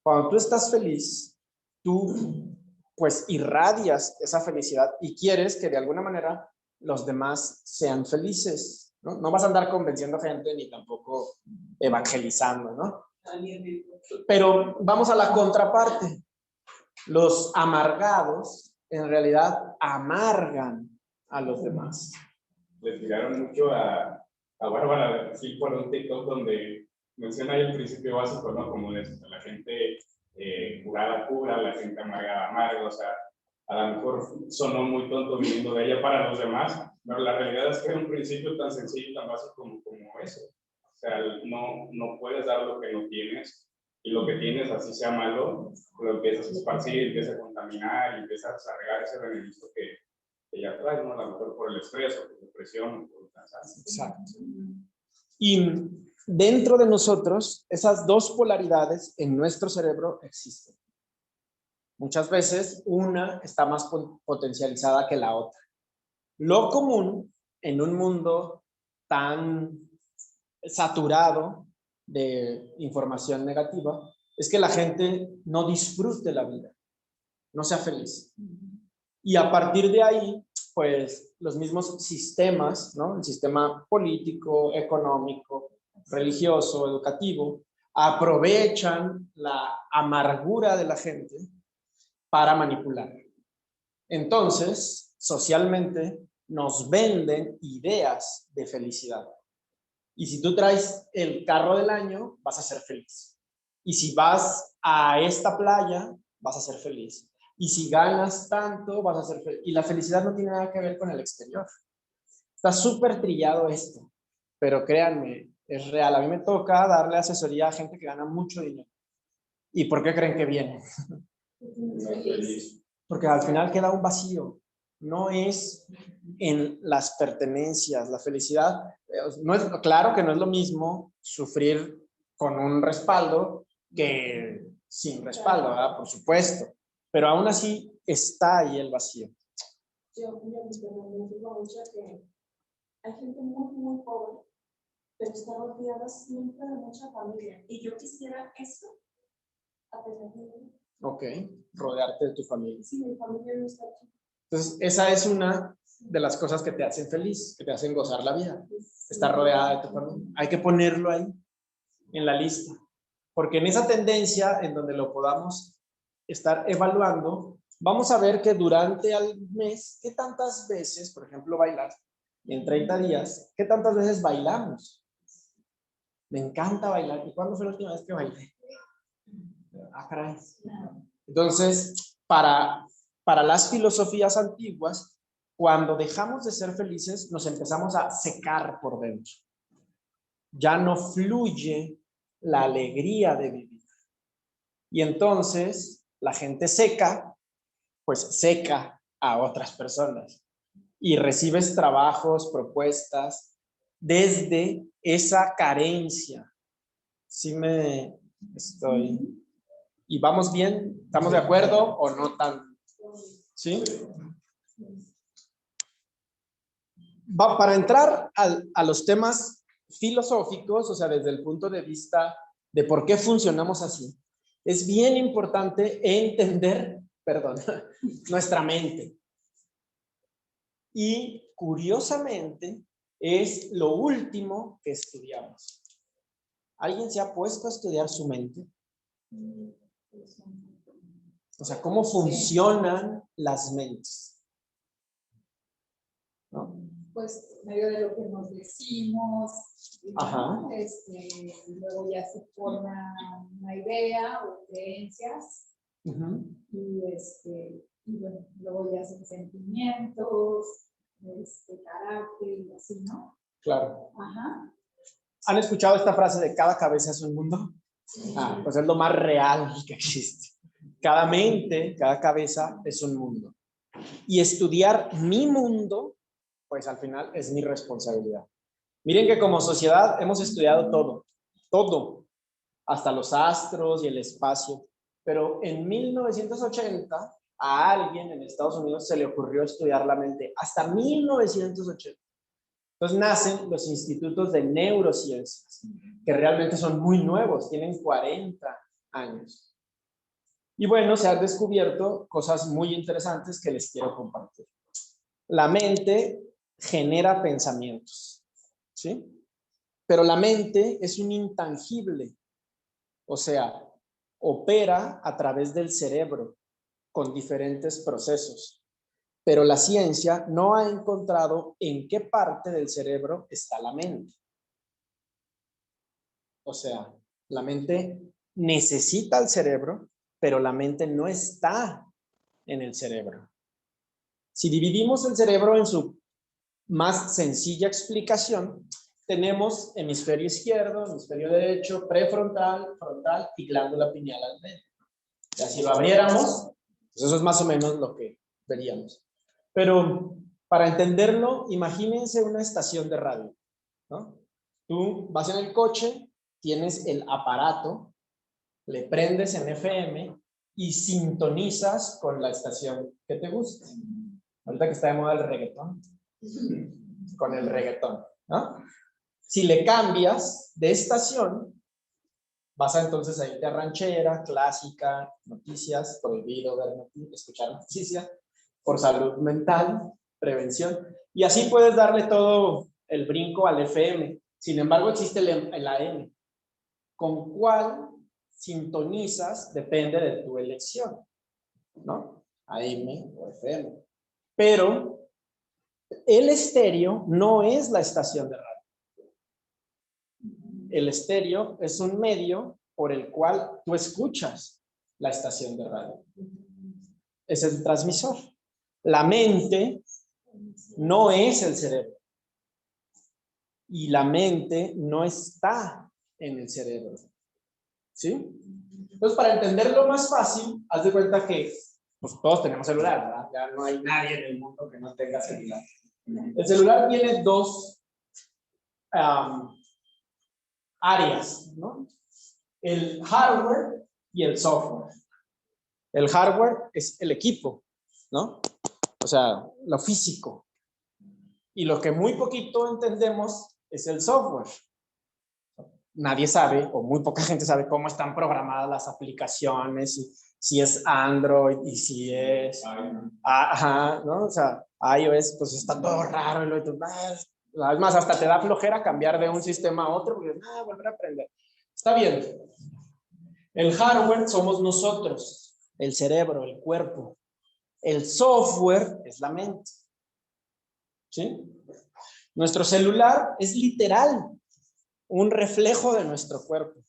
Cuando tú estás feliz, tú pues irradias esa felicidad y quieres que de alguna manera los demás sean felices, ¿no? No vas a andar convenciendo gente ni tampoco evangelizando, ¿no? Pero vamos a la contraparte. Los amargados en realidad amargan a los demás. Le tiraron mucho a Bárbara sí, por un TikTok donde menciona ahí el principio básico, ¿no? Como de eso, la gente curada cura, la gente amargada amarga, o sea, a lo mejor sonó muy tonto viniendo de ella para los demás, pero la realidad es que es un principio tan sencillo, tan básico como eso. O sea, no puedes dar lo que no tienes, y lo que tienes, así sea malo, lo empiezas a esparcir, empiezas a contaminar, y empiezas a regar ese venenito que ya traes, ¿no? A lo mejor por el estrés, o por la depresión, o por el cansancio. Exacto. Y dentro de nosotros, esas dos polaridades en nuestro cerebro existen. Muchas veces una está más potencializada que la otra. Lo común en un mundo tan saturado de información negativa es que la gente no disfrute la vida, no sea feliz. Y a partir de ahí, pues los mismos sistemas, ¿no? El sistema político, económico, religioso, educativo, aprovechan la amargura de la gente para manipular. Entonces, socialmente, nos venden ideas de felicidad. Y si tú traes el carro del año, vas a ser feliz. Y si vas a esta playa, vas a ser feliz. Y si ganas tanto, vas a ser feliz. Y la felicidad no tiene nada que ver con el exterior. Está súper trillado esto. Pero créanme, es real. A mí me toca darle asesoría a gente que gana mucho dinero. ¿Y por qué creen que viene? Porque al final queda un vacío. No es en las pertenencias. La felicidad, no es, claro que no es lo mismo sufrir con un respaldo que sin respaldo, ¿verdad? Por supuesto. Pero aún así está ahí el vacío. Yo me digo mucho que hay gente muy pobre, pero está rodeada siempre de mucha familia. Y yo quisiera eso a pesar de... Ok, rodearte de tu familia. Sí, mi familia no está aquí. Entonces, esa es una de las cosas que te hacen feliz, que te hacen gozar la vida. Estar rodeada de tu familia. Hay que ponerlo ahí, en la lista. Porque en esa tendencia, en donde lo podamos estar evaluando, vamos a ver que durante el mes, ¿qué tantas veces, por ejemplo, bailar en 30 días, qué tantas veces bailamos? Me encanta bailar. ¿Y cuándo fue la última vez que bailé? Ah, caray. Entonces, para las filosofías antiguas, cuando dejamos de ser felices, nos empezamos a secar por dentro. Ya no fluye la alegría de vivir. Y entonces, la gente seca, pues seca a otras personas. Y recibes trabajos, propuestas, desde esa carencia. Sí me estoy... ¿Y vamos bien? ¿Estamos de acuerdo o no tan? ¿Sí? Para entrar a los temas filosóficos, o sea, desde el punto de vista de por qué funcionamos así, es bien importante entender, nuestra mente. Y curiosamente, es lo último que estudiamos. ¿Alguien se ha puesto a estudiar su mente? O sea, ¿cómo funcionan las mentes? ¿No? Pues medio de lo que nos decimos, Ajá. ¿no? Luego ya se forma una idea o creencias, y bueno, luego ya son sentimientos, carácter y así, ¿no? Claro. Ajá. ¿Han escuchado esta frase de cada cabeza es un mundo? Ah, pues es lo más real que existe. Cada mente, cada cabeza es un mundo. Y estudiar mi mundo pues al final es mi responsabilidad. Miren que como sociedad hemos estudiado todo, hasta los astros y el espacio, pero en 1980 a alguien en Estados Unidos se le ocurrió estudiar la mente, hasta 1980. Entonces nacen los institutos de neurociencias, que realmente son muy nuevos, tienen 40 años. Y bueno, se han descubierto cosas muy interesantes que les quiero compartir. La mente genera pensamientos, ¿sí? Pero la mente es un intangible, o sea, opera a través del cerebro con diferentes procesos. Pero la ciencia no ha encontrado en qué parte del cerebro está la mente. O sea, la mente necesita el cerebro, pero la mente no está en el cerebro. Si dividimos el cerebro en su más sencilla explicación, tenemos hemisferio izquierdo, hemisferio derecho, prefrontal, frontal y glándula pineal al medio. Y si lo abriéramos, pues eso es más o menos lo que veríamos. Pero para entenderlo, imagínense una estación de radio, ¿no? Tú vas en el coche, tienes el aparato, le prendes en FM y sintonizas con la estación que te guste. Ahorita que está de moda el reggaetón, con el reggaetón, ¿no? Si le cambias de estación, vas a entonces a irte a ranchera, clásica, noticias, prohibido ver noticias, escuchar noticias, por salud mental, prevención, y así puedes darle todo el brinco al FM. Sin embargo, existe el AM. ¿Con cuál sintonizas? Depende de tu elección, ¿no? AM o FM. Pero el estéreo no es la estación de radio. El estéreo es un medio por el cual tú escuchas la estación de radio. Es el transmisor. La mente no es el cerebro. Y la mente no está en el cerebro. ¿Sí? Entonces, para entenderlo más fácil, haz de cuenta que pues, todos tenemos celular, ¿verdad? Ya no hay nadie en el mundo que no tenga celular. El celular tiene dos áreas, ¿no? El hardware y el software. El hardware es el equipo, ¿no? O sea, lo físico. Y lo que muy poquito entendemos es el software. Nadie sabe, o muy poca gente sabe cómo están programadas las aplicaciones, y si es Android y si es... Ajá, ¿no? O sea, iOS, pues está todo raro. Y tú, además, hasta te da flojera cambiar de un sistema a otro, porque volver a aprender. Está bien. El hardware somos nosotros, el cerebro, el cuerpo. El software es la mente. ¿Sí? Nuestro celular es literal un reflejo de nuestro cuerpo.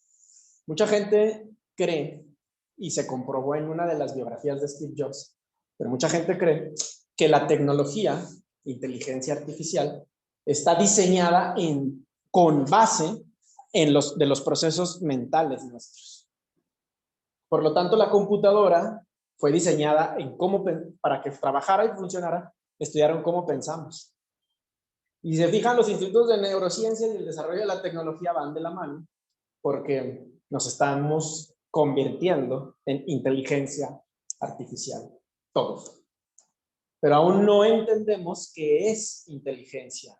Mucha gente cree, y se comprobó en una de las biografías de Steve Jobs, pero mucha gente cree que la tecnología, inteligencia artificial, está diseñada con base en los procesos mentales nuestros. Por lo tanto, la computadora fue diseñada para que trabajara y funcionara, estudiaron cómo pensamos. Y si se fijan, los institutos de neurociencia y el desarrollo de la tecnología van de la mano, porque nos estamos convirtiendo en inteligencia artificial, todos. Pero aún no entendemos qué es inteligencia,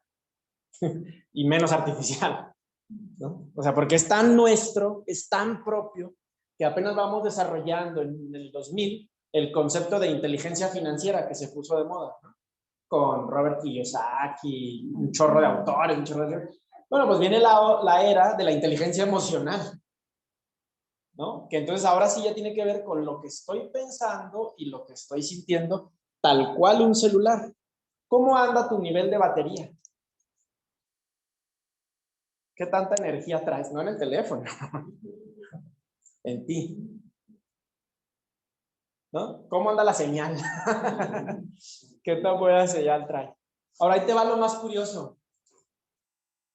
y menos artificial, ¿no? O sea, porque es tan nuestro, es tan propio, que apenas vamos desarrollando en el 2000 el concepto de inteligencia financiera que se puso de moda, ¿no? Con Robert Kiyosaki, un chorro de autores, un chorro de... Bueno, pues viene la era de la inteligencia emocional, ¿no? Que entonces ahora sí ya tiene que ver con lo que estoy pensando y lo que estoy sintiendo, tal cual un celular. ¿Cómo anda tu nivel de batería? ¿Qué tanta energía traes? No en el teléfono, en ti. ¿No? ¿Cómo anda la señal? ¿Qué tan buena señal trae? Ahora ahí te va lo más curioso.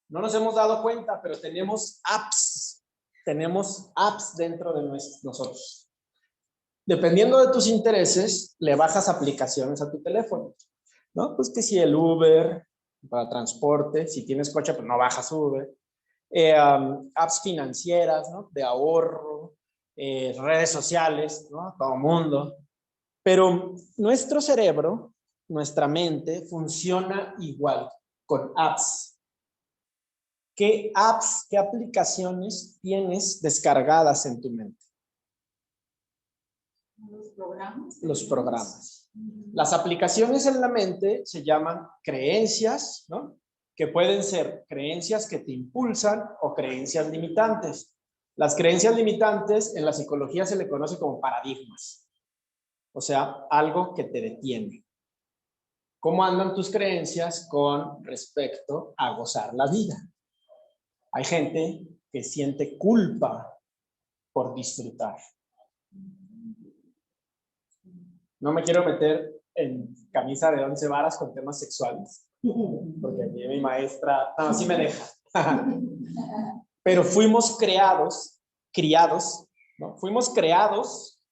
No nos hemos dado cuenta, pero tenemos apps. Tenemos apps dentro de nosotros. Dependiendo de tus intereses, le bajas aplicaciones a tu teléfono, ¿no? Pues que si el Uber, para transporte. Si tienes coche, pues no baja, sube. Apps financieras, ¿no? De ahorro, redes sociales, ¿no? Todo mundo. Pero nuestro cerebro, nuestra mente, funciona igual con apps. ¿Qué apps, qué aplicaciones tienes descargadas en tu mente? Los programas. Los programas. Las aplicaciones en la mente se llaman creencias, ¿no? Que pueden ser creencias que te impulsan o creencias limitantes. Las creencias limitantes en la psicología se le conoce como paradigmas. O sea, algo que te detiene. ¿Cómo andan tus creencias con respecto a gozar la vida? Hay gente que siente culpa por disfrutar. No me quiero meter en camisa de 11 varas con temas sexuales, porque a mí mi maestra, no, sí me deja. Pero fuimos criados, ¿no? Fuimos creados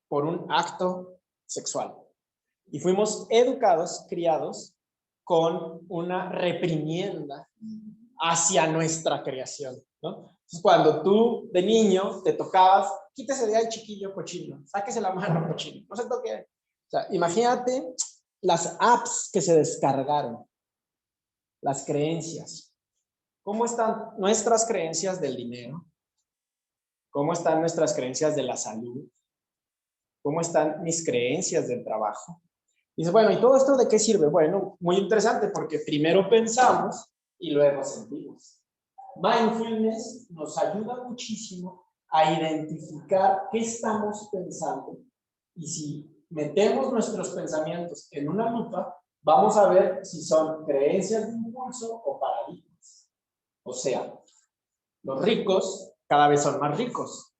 por un acto sexual. Y fuimos educados, criados, con una reprimienda hacia nuestra creación, ¿no? Entonces, cuando tú de niño te tocabas, quítese de ahí, chiquillo cochino, sáquese la mano, cochino, no se toque. O sea, imagínate las apps que se descargaron, las creencias. ¿Cómo están nuestras creencias del dinero? ¿Cómo están nuestras creencias de la salud? ¿Cómo están mis creencias del trabajo? Dice, bueno, ¿y todo esto de qué sirve? Bueno, muy interesante porque primero pensamos y luego sentimos. Mindfulness nos ayuda muchísimo a identificar qué estamos pensando y si metemos nuestros pensamientos en una lupa, vamos a ver si son creencias de impulso o paradigmas. O sea, los ricos cada vez son más ricos.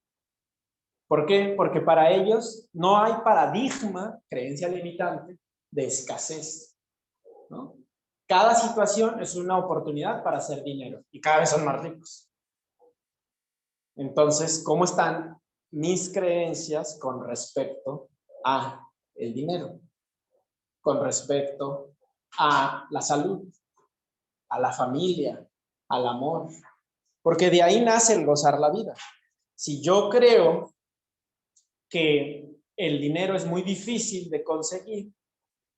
¿Por qué? Porque para ellos no hay paradigma, creencia limitante, de escasez, ¿no? Cada situación es una oportunidad para hacer dinero y cada vez son más ricos. Entonces, ¿cómo están mis creencias con respecto a el dinero? Con respecto a la salud, a la familia, al amor. Porque de ahí nace el gozar la vida. Si yo creo que el dinero es muy difícil de conseguir,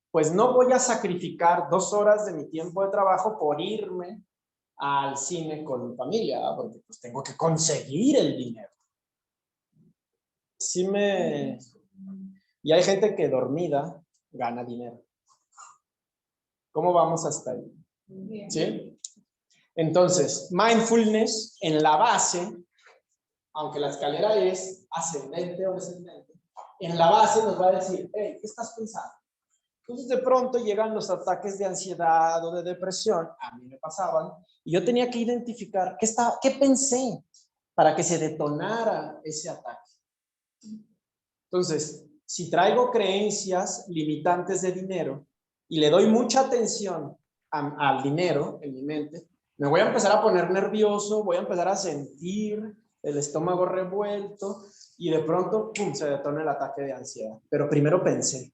pues no voy a sacrificar 2 horas de mi tiempo de trabajo por irme al cine con mi familia, ¿verdad? Porque pues tengo que conseguir el dinero. Y hay gente que dormida gana dinero. ¿Cómo vamos hasta ahí? ¿Sí? Entonces, mindfulness en la base, aunque la escalera es ascendente o descendente, en la base nos va a decir, hey, ¿qué estás pensando? Entonces de pronto llegan los ataques de ansiedad o de depresión, a mí me pasaban, y yo tenía que identificar qué pensé para que se detonara ese ataque. Entonces, si traigo creencias limitantes de dinero y le doy mucha atención al dinero en mi mente, me voy a empezar a poner nervioso, voy a empezar a sentir el estómago revuelto y de pronto, ¡pum!, se detona el ataque de ansiedad. Pero primero pensé.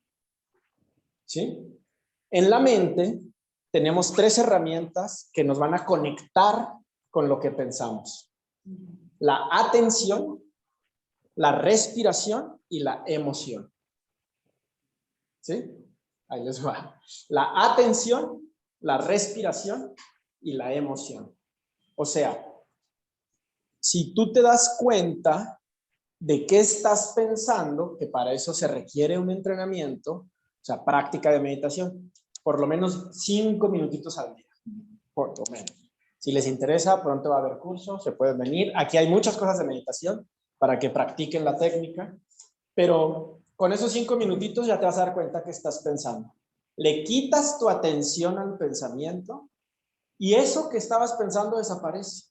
¿Sí? En la mente tenemos 3 herramientas que nos van a conectar con lo que pensamos. La atención, la respiración y la emoción. ¿Sí? Ahí les va. La atención, la respiración y la emoción. O sea, si tú te das cuenta de qué estás pensando, que para eso se requiere un entrenamiento, o sea, práctica de meditación, por lo menos 5 minutitos al día, por lo menos. Si les interesa, pronto va a haber cursos, se pueden venir. Aquí hay muchas cosas de meditación para que practiquen la técnica, pero con esos 5 minutitos ya te vas a dar cuenta que estás pensando. Le quitas tu atención al pensamiento y eso que estabas pensando desaparece.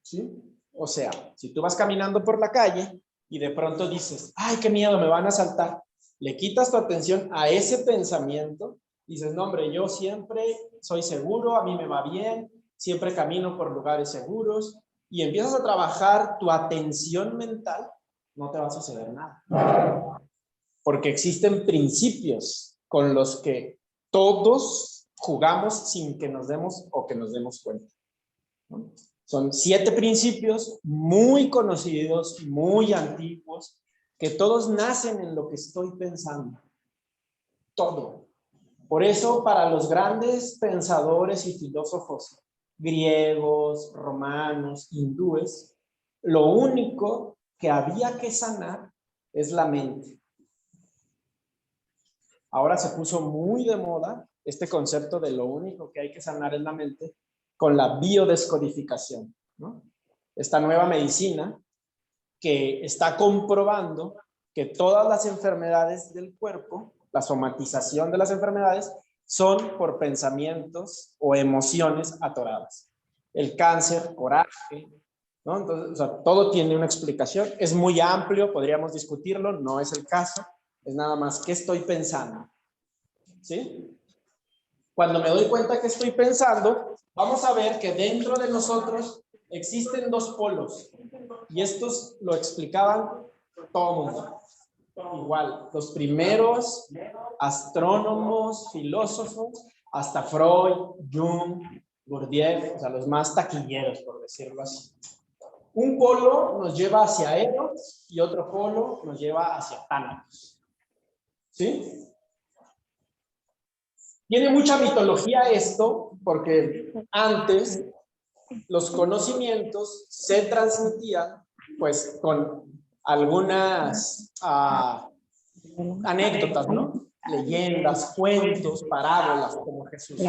¿Sí? O sea, si tú vas caminando por la calle y de pronto dices, ay, qué miedo, me van a asaltar. Le quitas tu atención a ese pensamiento, dices, no, hombre, yo siempre soy seguro, a mí me va bien, siempre camino por lugares seguros, y empiezas a trabajar tu atención mental, no te va a suceder nada. Porque existen principios con los que todos jugamos sin que nos demos o que nos demos cuenta, ¿no? Son 7 principios muy conocidos, muy antiguos, que todos nacen en lo que estoy pensando. Todo. Por eso, para los grandes pensadores y filósofos griegos, romanos, hindúes, lo único que había que sanar es la mente. Ahora se puso muy de moda este concepto de lo único que hay que sanar es la mente con la biodescodificación, ¿no? Esta nueva medicina que está comprobando que todas las enfermedades del cuerpo, la somatización de las enfermedades, son por pensamientos o emociones atoradas. El cáncer, coraje, ¿no? Entonces, o sea, todo tiene una explicación. Es muy amplio, podríamos discutirlo, no es el caso. Es nada más qué estoy pensando. ¿Sí? Cuando me doy cuenta que estoy pensando, vamos a ver que dentro de nosotros existen 2 polos. Y estos lo explicaban todo el mundo. Igual, los primeros astrónomos, filósofos, hasta Freud, Jung, Gurdjieff, o sea, los más taquilleros, por decirlo así. Un polo nos lleva hacia Eros y otro polo nos lleva hacia Tánatos. ¿Sí? Tiene mucha mitología esto, porque antes los conocimientos se transmitían pues con algunas anécdotas, ¿no? Leyendas, cuentos, parábolas, como Jesús.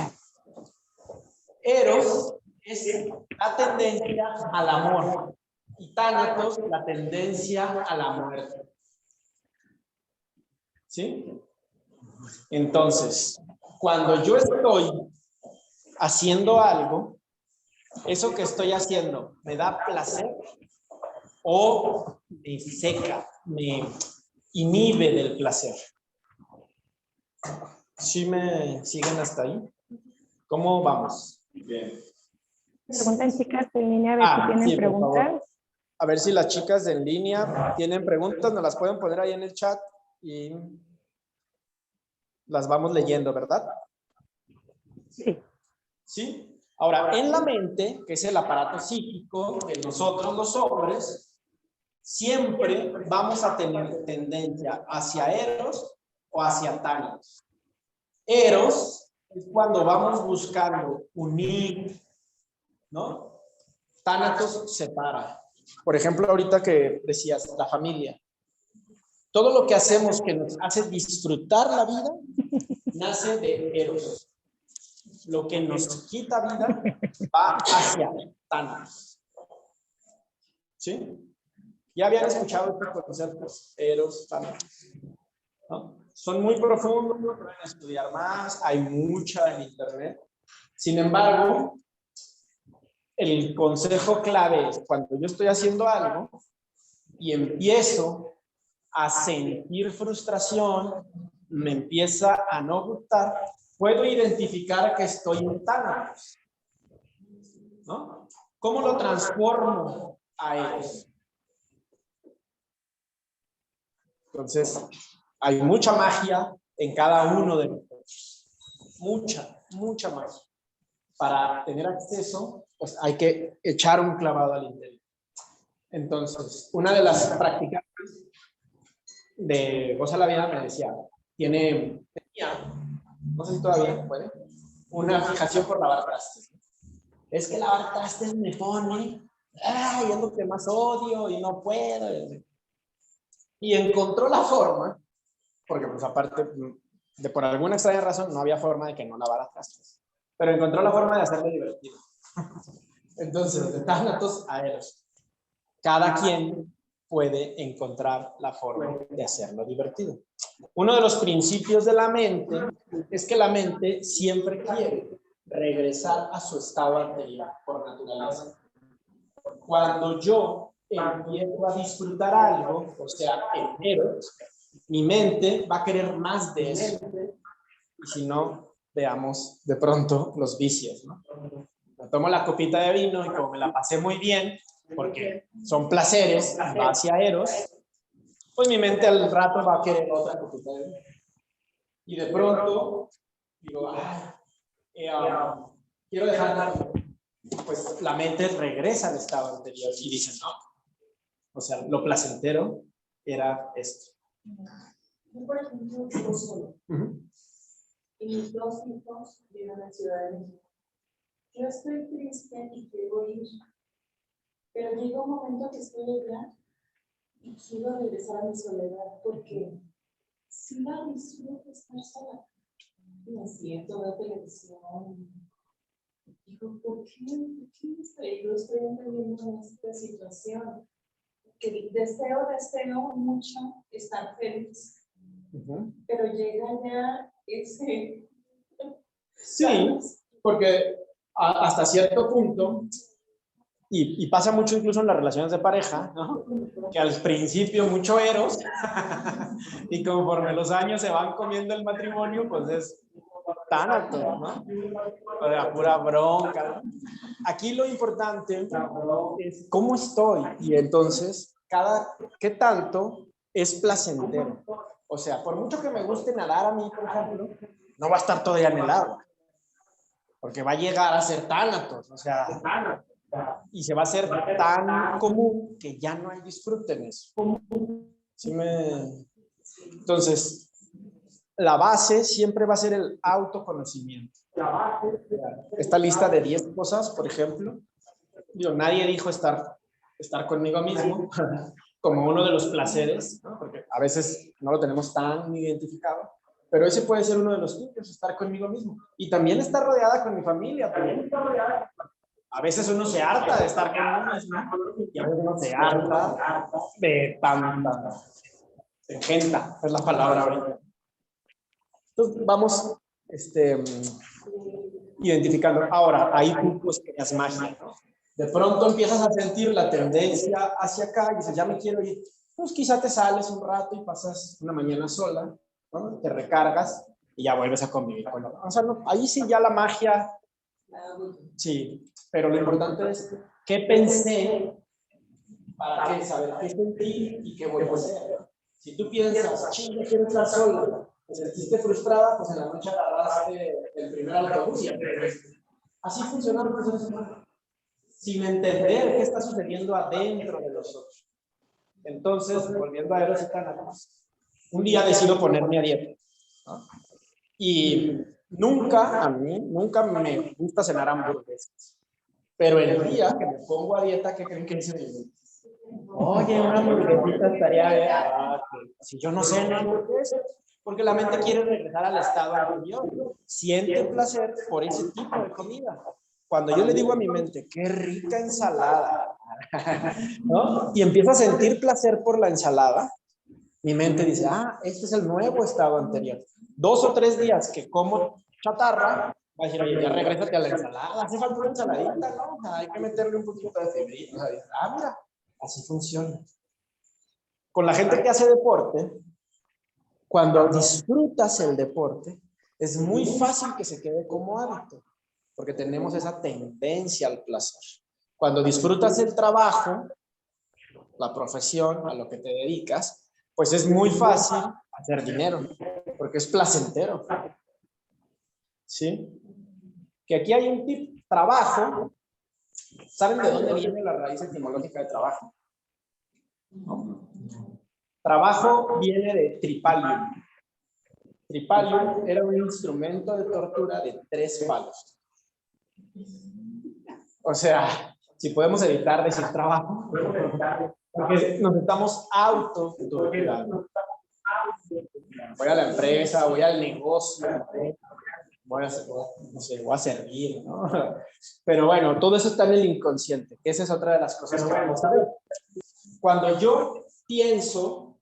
Eros es la tendencia al amor y Tánatos la tendencia a la muerte. ¿Sí? Entonces, cuando yo estoy haciendo algo, eso que estoy haciendo me da placer o me seca, me inhibe del placer. ¿Sí me siguen hasta ahí? ¿Cómo vamos? Bien. Preguntan chicas en línea a ver si tienen sí, preguntas. A ver si las chicas en línea tienen preguntas, nos las pueden poner ahí en el chat y las vamos leyendo, ¿verdad? Sí. ¿Sí? Ahora, en la mente, que es el aparato psíquico de nosotros los hombres, siempre vamos a tener tendencia hacia Eros o hacia Tánatos. Eros es cuando vamos buscando unir, ¿no? Tánatos separa. Por ejemplo, ahorita que decías, la familia. Todo lo que hacemos que nos hace disfrutar la vida, nace de Eros. Lo que nos quita vida va hacia Tánatos. ¿Sí? ¿Ya habían escuchado estos conceptos? Eros, Tánatos, ¿no? Son muy profundos, pueden estudiar más, hay mucha en internet. Sin embargo, el consejo clave es cuando yo estoy haciendo algo y empiezo a sentir frustración, me empieza a no gustar, puedo identificar que estoy en Tánatos, ¿no? ¿Cómo lo transformo a eso? Entonces, hay mucha magia en cada uno de nosotros. Mucha magia. Para tener acceso, pues hay que echar un clavado al interior. Entonces, una de las practicantes de Goza la Vida me decía, tenía, no sé si todavía puede, una fijación por lavar trastes. Es que lavar trastes me pone, ay, es lo que más odio y no puedo. Y encontró la forma, porque pues aparte de por alguna extraña razón no había forma de que no lavara trastes, pero encontró la forma de hacerlo divertido. Entonces, de Tánatos a Eros, cada quien puede encontrar la forma de hacerlo divertido. Uno de los principios de la mente es que la mente siempre quiere regresar a su estado anterior por naturaleza. Cuando yo empiezo a disfrutar algo, o sea, en Eros, mi mente va a querer más de eso. Y si no, veamos de pronto los vicios, ¿no? Me tomo la copita de vino y como me la pasé muy bien, porque son placeres, va hacia Eros, pues mi mente al rato va a querer otra copita de vino. Y de pronto digo, ay, quiero dejar, pues la mente regresa al estado anterior y dice, no, o sea, lo placentero era esto. Yo, por ejemplo, vivo solo. Y mis dos hijos viven en la Ciudad de México. Yo estoy triste y quiero ir, pero llega un momento que estoy allá y quiero regresar a mi soledad porque si la disfruto estar sola. Me siento, veo televisión. Digo, ¿por qué yo estoy entendiendo en esta situación? Que deseo mucho estar feliz. Pero llega ya ese... Sí, porque hasta cierto punto, y pasa mucho incluso en las relaciones de pareja, ¿no? Que al principio mucho eros, y conforme los años se van comiendo el matrimonio, pues es tánatos, ¿no? O sea, pura bronca, ¿no? Aquí lo importante es cómo estoy, y entonces, ¿qué tanto es placentero? O sea, por mucho que me guste nadar a mí, por ejemplo, no va a estar todavía en el agua, porque va a llegar a ser tánatos, o sea, y se va a hacer tan común que ya no hay disfrute en eso. Entonces, la base siempre va a ser el autoconocimiento. Esta lista de 10 cosas, por ejemplo, nadie dijo estar conmigo mismo como uno de los placeres, ¿no? Porque a veces no lo tenemos tan identificado, pero ese puede ser uno de los puntos, estar conmigo mismo. Y también estar rodeada con mi familia. A veces uno se harta de estar con uno mismo y a veces uno se harta de tanta. Se engenta, es la palabra ahorita. Entonces vamos identificando. Ahora, ahí tú pues creas magia, ¿no? De pronto empiezas a sentir la tendencia hacia acá y dices, ya me quiero ir. Pues quizá te sales un rato y pasas una mañana sola, ¿no? Te recargas y ya vuelves a convivir con otro. O sea, no, ahí sí ya la magia, sí, pero lo importante es qué pensé, para qué, saber qué sentí y qué voy a hacer. Si tú piensas, chinga, quiero estar sola, te sentiste frustrada, pues en la noche agarraste el primer autobús y así funciona los procesos humanos. Sin entender qué está sucediendo adentro de nosotros. Entonces, volviendo a Eros y Tánatos, un día decido ponerme a dieta, ¿no? Y a mí nunca me gusta cenar hamburguesas. Pero el día que me pongo a dieta, ¿qué creen que dice mi mente? Oye, una hamburguesita estaría bien. Si yo no ceno hamburguesas, porque la mente quiere regresar al estado anterior. Siente placer por ese tipo de comida. Cuando yo le digo a mi mente, qué rica ensalada, ¿no? Y empiezo a sentir placer por la ensalada, mi mente dice, este es el nuevo estado anterior. 2 o 3 días que como chatarra, va a decir, oye, ya regrésate a la ensalada, hace falta una ensaladita, ¿no? Hay que meterle un poquito de fibrita. Mira, así funciona. Con la gente que hace deporte, cuando disfrutas el deporte, es muy fácil que se quede como hábito, porque tenemos esa tendencia al placer. Cuando disfrutas el trabajo, la profesión, a lo que te dedicas, pues es muy fácil hacer dinero, porque es placentero. ¿Sí? Que aquí hay un tip, trabajo. ¿Saben de dónde viene la raíz etimológica de trabajo? ¿No? Trabajo viene de tripalium. Tripalium era un instrumento de tortura de 3 palos. O sea, si podemos evitar decir trabajo, porque nos estamos autotorturando. Voy a la empresa, voy al negocio, voy a servir, ¿no? Pero bueno, todo eso está en el inconsciente, que esa es otra de las cosas que vamos a ver. Cuando yo pienso,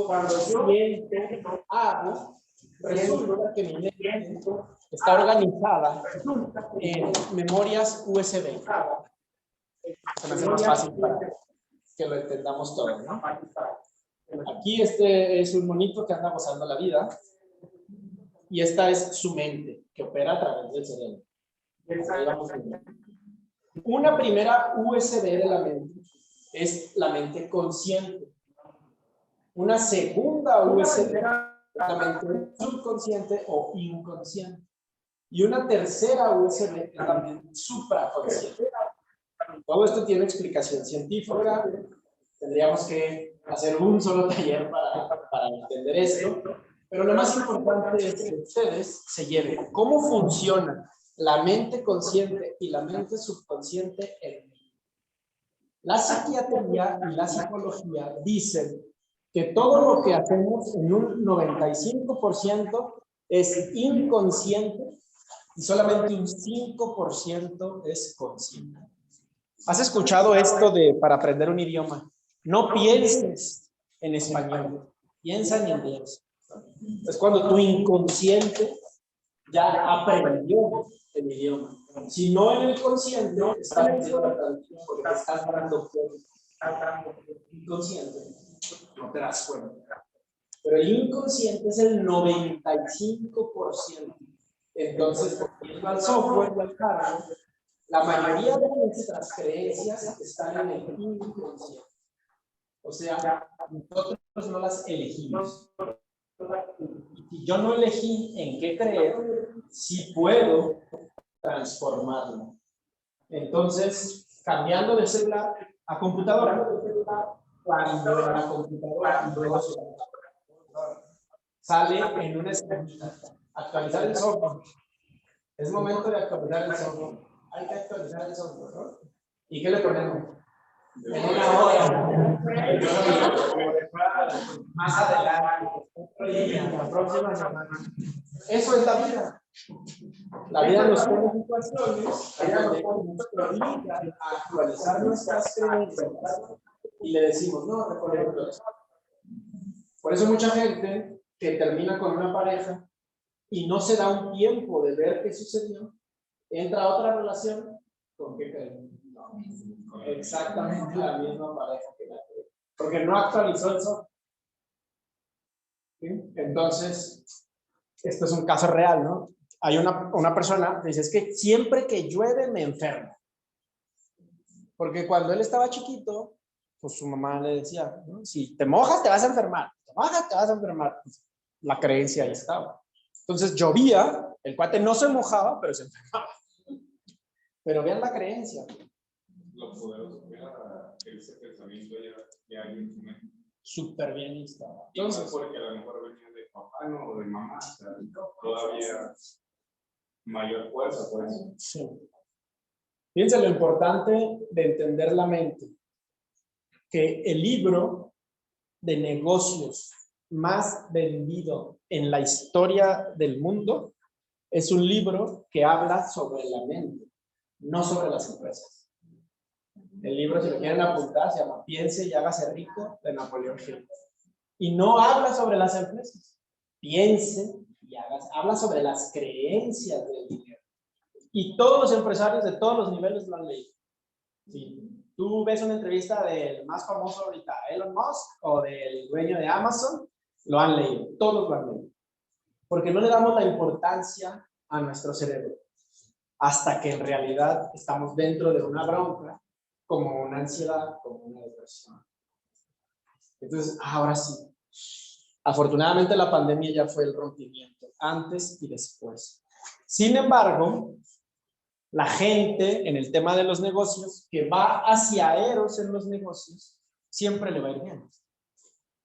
cuando siento, hago, resulta que mi mente está organizada en memorias USB. Se me hace más fácil para que lo entendamos todo, ¿no? Aquí este es un monito que anda gozando la vida y esta es su mente que opera a través del cerebro. Una primera USB de la mente es la mente consciente. Una segunda USB es la mente subconsciente o inconsciente. y una tercera USB también supraconsciente. Todo esto tiene explicación científica. Tendríamos que hacer un solo taller para entender esto. Pero lo más importante es que ustedes se lleven cómo funciona la mente consciente y la mente subconsciente en mí. La psiquiatría y la psicología dicen que todo lo que hacemos en un 95% es inconsciente y solamente un 5% es consciente. ¿Has escuchado esto de para aprender un idioma? No pienses en español, piensa en inglés. Es cuando tu inconsciente ya aprendió el idioma. Si no en el consciente, estás haciendo la traducción porque estás dando inconsciente, no te das cuenta. Pero el inconsciente es el 95%. Entonces, volviendo al software o al hardware, la mayoría de nuestras creencias están en el inconsciente. O sea, nosotros no las elegimos. Y si yo no elegí en qué creer, sí puedo transformarlo. Entonces, cambiando de celular a computadora, cuando en la computadora sale en una esquinita actualizar el software. Es momento de actualizar el software. Hay que actualizar el software, ¿no? ¿Y qué le ponemos? En una hora. Más adelante. La próxima semana. Eso es la vida. La vida nos pone situaciones donde nos obliga a actualizar nuestras creencias y le decimos, no, recuerdo eso. Por eso mucha gente que termina con una pareja y no se da un tiempo de ver qué sucedió, entra a otra relación, ¿con qué creen? No, exactamente la misma pareja que la cree, porque no actualizó el software. ¿Sí? Entonces, esto es un caso real, ¿no? Hay una persona que dice, es que siempre que llueve me enfermo. Porque cuando él estaba chiquito, pues su mamá le decía, ¿no? Si te mojas te vas a enfermar, te mojas te vas a enfermar. Pues, la creencia ahí estaba. Entonces llovía, el cuate no se mojaba, pero se enfermaba. Pero vean la creencia. Lo poderoso que era que ese pensamiento ya en su mente. Súper bien instalado. Entonces, porque a lo mejor venía de papá, no, o de mamá, o sea, todavía mayor fuerza por eso. Sí. Fíjense lo importante de entender la mente. Que el libro de negocios más vendido en la historia del mundo es un libro que habla sobre la mente, no sobre las empresas. El libro, si lo quieren apuntar, se llama Piense y hágase rico, de Napoleón Hill. Y no habla sobre las empresas. Piense y hágase. Habla sobre las creencias del dinero. Y todos los empresarios de todos los niveles lo han leído. Sí. Tú ves una entrevista del más famoso ahorita, Elon Musk, o del dueño de Amazon, lo han leído. Todos lo han leído. Porque no le damos la importancia a nuestro cerebro. Hasta que en realidad estamos dentro de una bronca, como una ansiedad, como una depresión. Entonces, ahora sí. Afortunadamente la pandemia ya fue el rompimiento, antes y después. Sin embargo, la gente en el tema de los negocios, que va hacia Eros en los negocios, siempre le va a ir bien.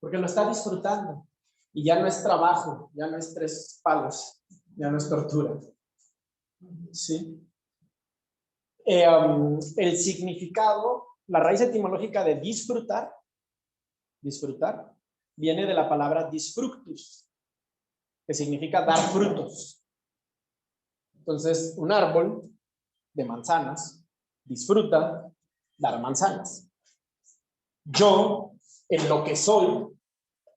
Porque lo está disfrutando. Y ya no es trabajo, ya no es 3 palos, ya no es tortura. ¿Sí? El significado, la raíz etimológica de disfrutar, viene de la palabra disfructus, que significa dar frutos. Entonces, un árbol de manzanas disfruta dar manzanas. Yo, en lo que soy,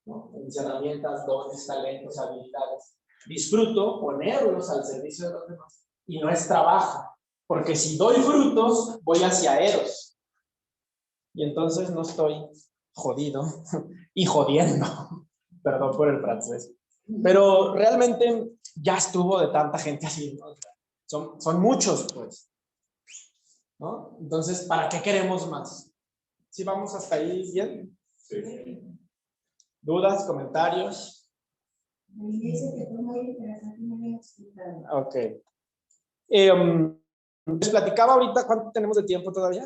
¿no? En mis herramientas, dones, talentos, habilidades, disfruto ponerlos al servicio de los demás. Y no es trabajo. Porque si doy frutos, voy hacia Eros. Y entonces no estoy jodido y jodiendo. Perdón por el francés. Pero realmente ya estuvo de tanta gente así, ¿no? Son muchos, pues. ¿No? Entonces, ¿para qué queremos más? ¿Sí vamos hasta ahí bien? Sí. ¿Dudas, comentarios? Me dice que fue muy interesante, muy bien explicado. Ok. Les platicaba ahorita, ¿cuánto tenemos de tiempo todavía?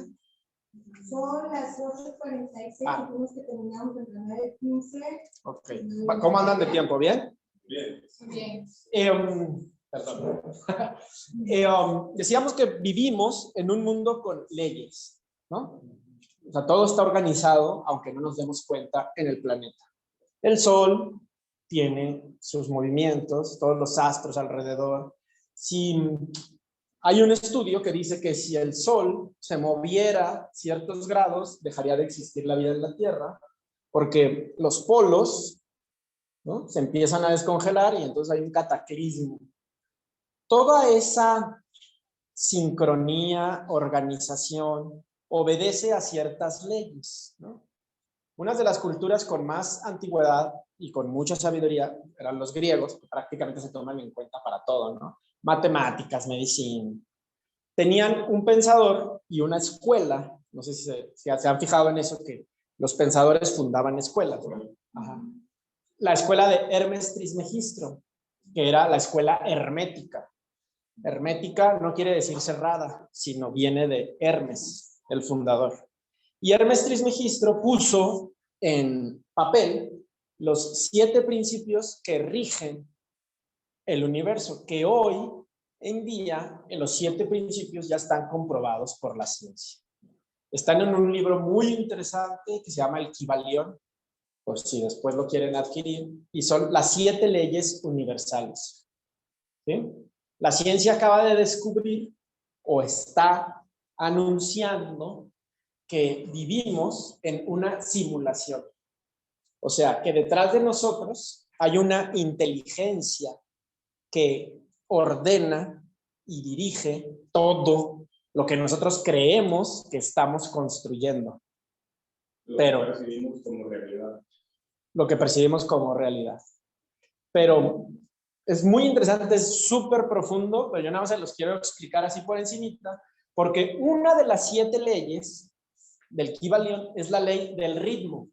Son las 8:46, dijimos que terminamos entre 9:15. Ok. ¿Cómo andan de tiempo? ¿Bien? Bien. Bien. Perdón. Decíamos que vivimos en un mundo con leyes, ¿no? O sea, todo está organizado, aunque no nos demos cuenta, en el planeta. El Sol tiene sus movimientos, todos los astros alrededor. Si hay un estudio que dice que si el Sol se moviera ciertos grados, dejaría de existir la vida en la Tierra, porque los polos, ¿no?, se empiezan a descongelar y entonces hay un cataclismo. Toda esa sincronía, organización, obedece a ciertas leyes, ¿no? Una de las culturas con más antigüedad y con mucha sabiduría eran los griegos, que prácticamente se toman en cuenta para todo, ¿no? Matemáticas, medicina. Tenían un pensador y una escuela. No sé si se han fijado en eso, que los pensadores fundaban escuelas, ¿no? Ajá. La escuela de Hermes Trismegistro, que era la escuela hermética. Hermética no quiere decir cerrada, sino viene de Hermes, el fundador. Y Hermes Trismegistro puso en papel los 7 principios que rigen el universo, que hoy en día los 7 principios ya están comprobados por la ciencia. Están en un libro muy interesante que se llama El Kybalión, por si después lo quieren adquirir, y son las 7 leyes universales. ¿Sí? La ciencia acaba de descubrir o está anunciando que vivimos en una simulación. O sea, que detrás de nosotros hay una inteligencia que ordena y dirige todo lo que nosotros creemos que estamos construyendo. Pero Lo que percibimos como realidad. Lo que percibimos como realidad. Pero es muy interesante, es súper profundo, pero yo nada más se los quiero explicar así por encimita, porque una de las 7 leyes del Kybalión es la ley del ritmo.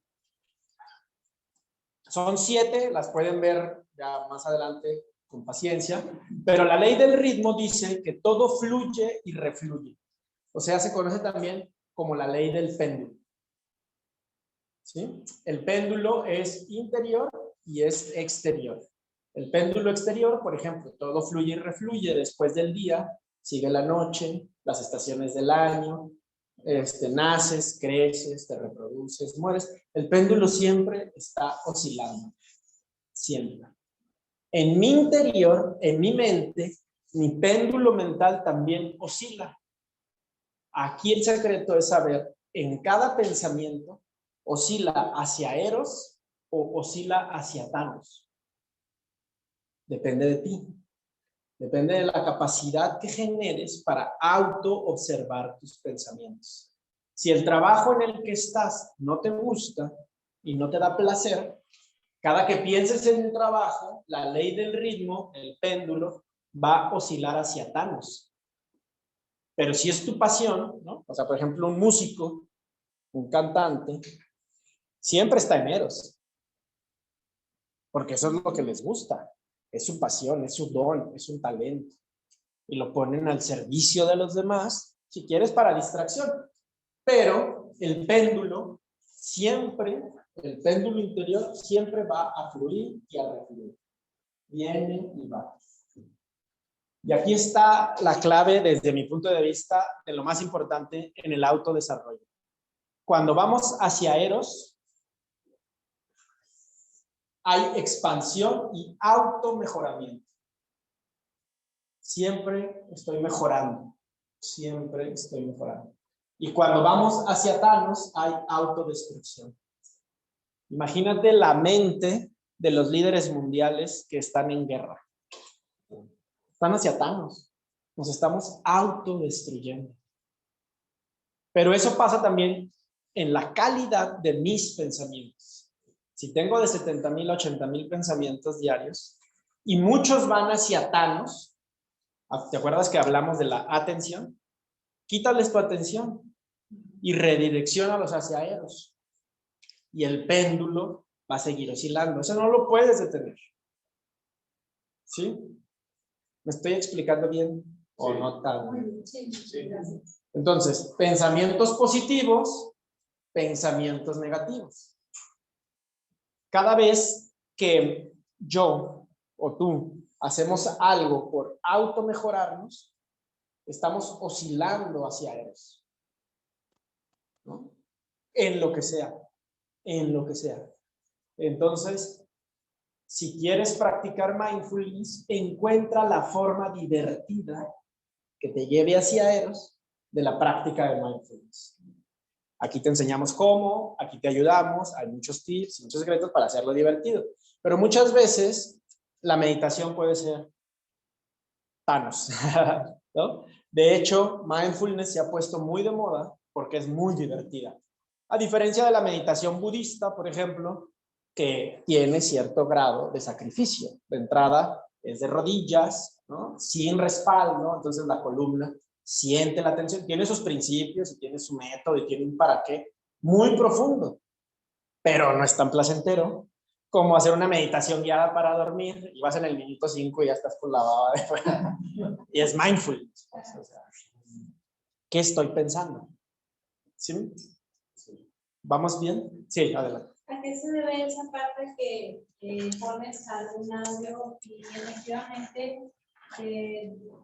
Son 7, las pueden ver ya más adelante con paciencia, pero la ley del ritmo dice que todo fluye y refluye. O sea, se conoce también como la ley del péndulo. ¿Sí? El péndulo es interior y es exterior. El péndulo exterior, por ejemplo, todo fluye y refluye. Después del día sigue la noche, las estaciones del año, naces, creces, te reproduces, mueres. El péndulo siempre está oscilando, siempre. En mi interior, en mi mente, mi péndulo mental también oscila. Aquí el secreto es saber, en cada pensamiento, oscila hacia Eros o oscila hacia Thanos. Depende de ti. Depende de la capacidad que generes para auto-observar tus pensamientos. Si el trabajo en el que estás no te gusta y no te da placer, cada que pienses en un trabajo, la ley del ritmo, el péndulo, va a oscilar hacia Thanos. Pero si es tu pasión, ¿no? O sea, por ejemplo, un músico, un cantante, siempre está en Eros. Porque eso es lo que les gusta. Es su pasión, es su don, es un talento. Y lo ponen al servicio de los demás, si quieres, para distracción. Pero el péndulo siempre, el péndulo interior siempre va a fluir y a refluir. Viene y va. Y aquí está la clave, desde mi punto de vista, de lo más importante en el autodesarrollo. Cuando vamos hacia Eros, hay expansión y automejoramiento. Siempre estoy mejorando. Siempre estoy mejorando. Y cuando vamos hacia Thanos, hay autodestrucción. Imagínate la mente de los líderes mundiales que están en guerra. Están hacia Thanos. Nos estamos autodestruyendo. Pero eso pasa también en la calidad de mis pensamientos. Si tengo de 70,000 a 80,000 pensamientos diarios y muchos van hacia Thanos, ¿te acuerdas que hablamos de la atención? Quítales tu atención y redirecciónalos hacia Eros. Y el péndulo va a seguir oscilando. Eso no lo puedes detener. ¿Sí? ¿Me estoy explicando bien? ¿O Sí. no tan? Muy bien, sí, Sí. gracias. Entonces, pensamientos positivos, pensamientos negativos. Cada vez que yo o tú hacemos algo por automejorarnos, estamos oscilando hacia eso, ¿no? En lo que sea, en lo que sea. Entonces, si quieres practicar mindfulness, encuentra la forma divertida que te lleve hacia Eros de la práctica de mindfulness. Aquí te enseñamos cómo, aquí te ayudamos, hay muchos tips, muchos secretos para hacerlo divertido. Pero muchas veces la meditación puede ser Thanos, ¿no? De hecho, mindfulness se ha puesto muy de moda porque es muy divertida. A diferencia de la meditación budista, por ejemplo, que tiene cierto grado de sacrificio. De entrada es de rodillas, ¿no? Sin respaldo, entonces la columna siente la tensión, tiene sus principios y tiene su método y tiene un para qué muy profundo, pero no es tan placentero como hacer una meditación guiada para dormir y vas en el minuto 5 y ya estás con la baba de fuera. Y es mindfulness. O sea, ¿qué estoy pensando? ¿Sí? ¿Vamos bien? Sí, adelante. ¿A qué se debe esa parte que pones algún audio y efectivamente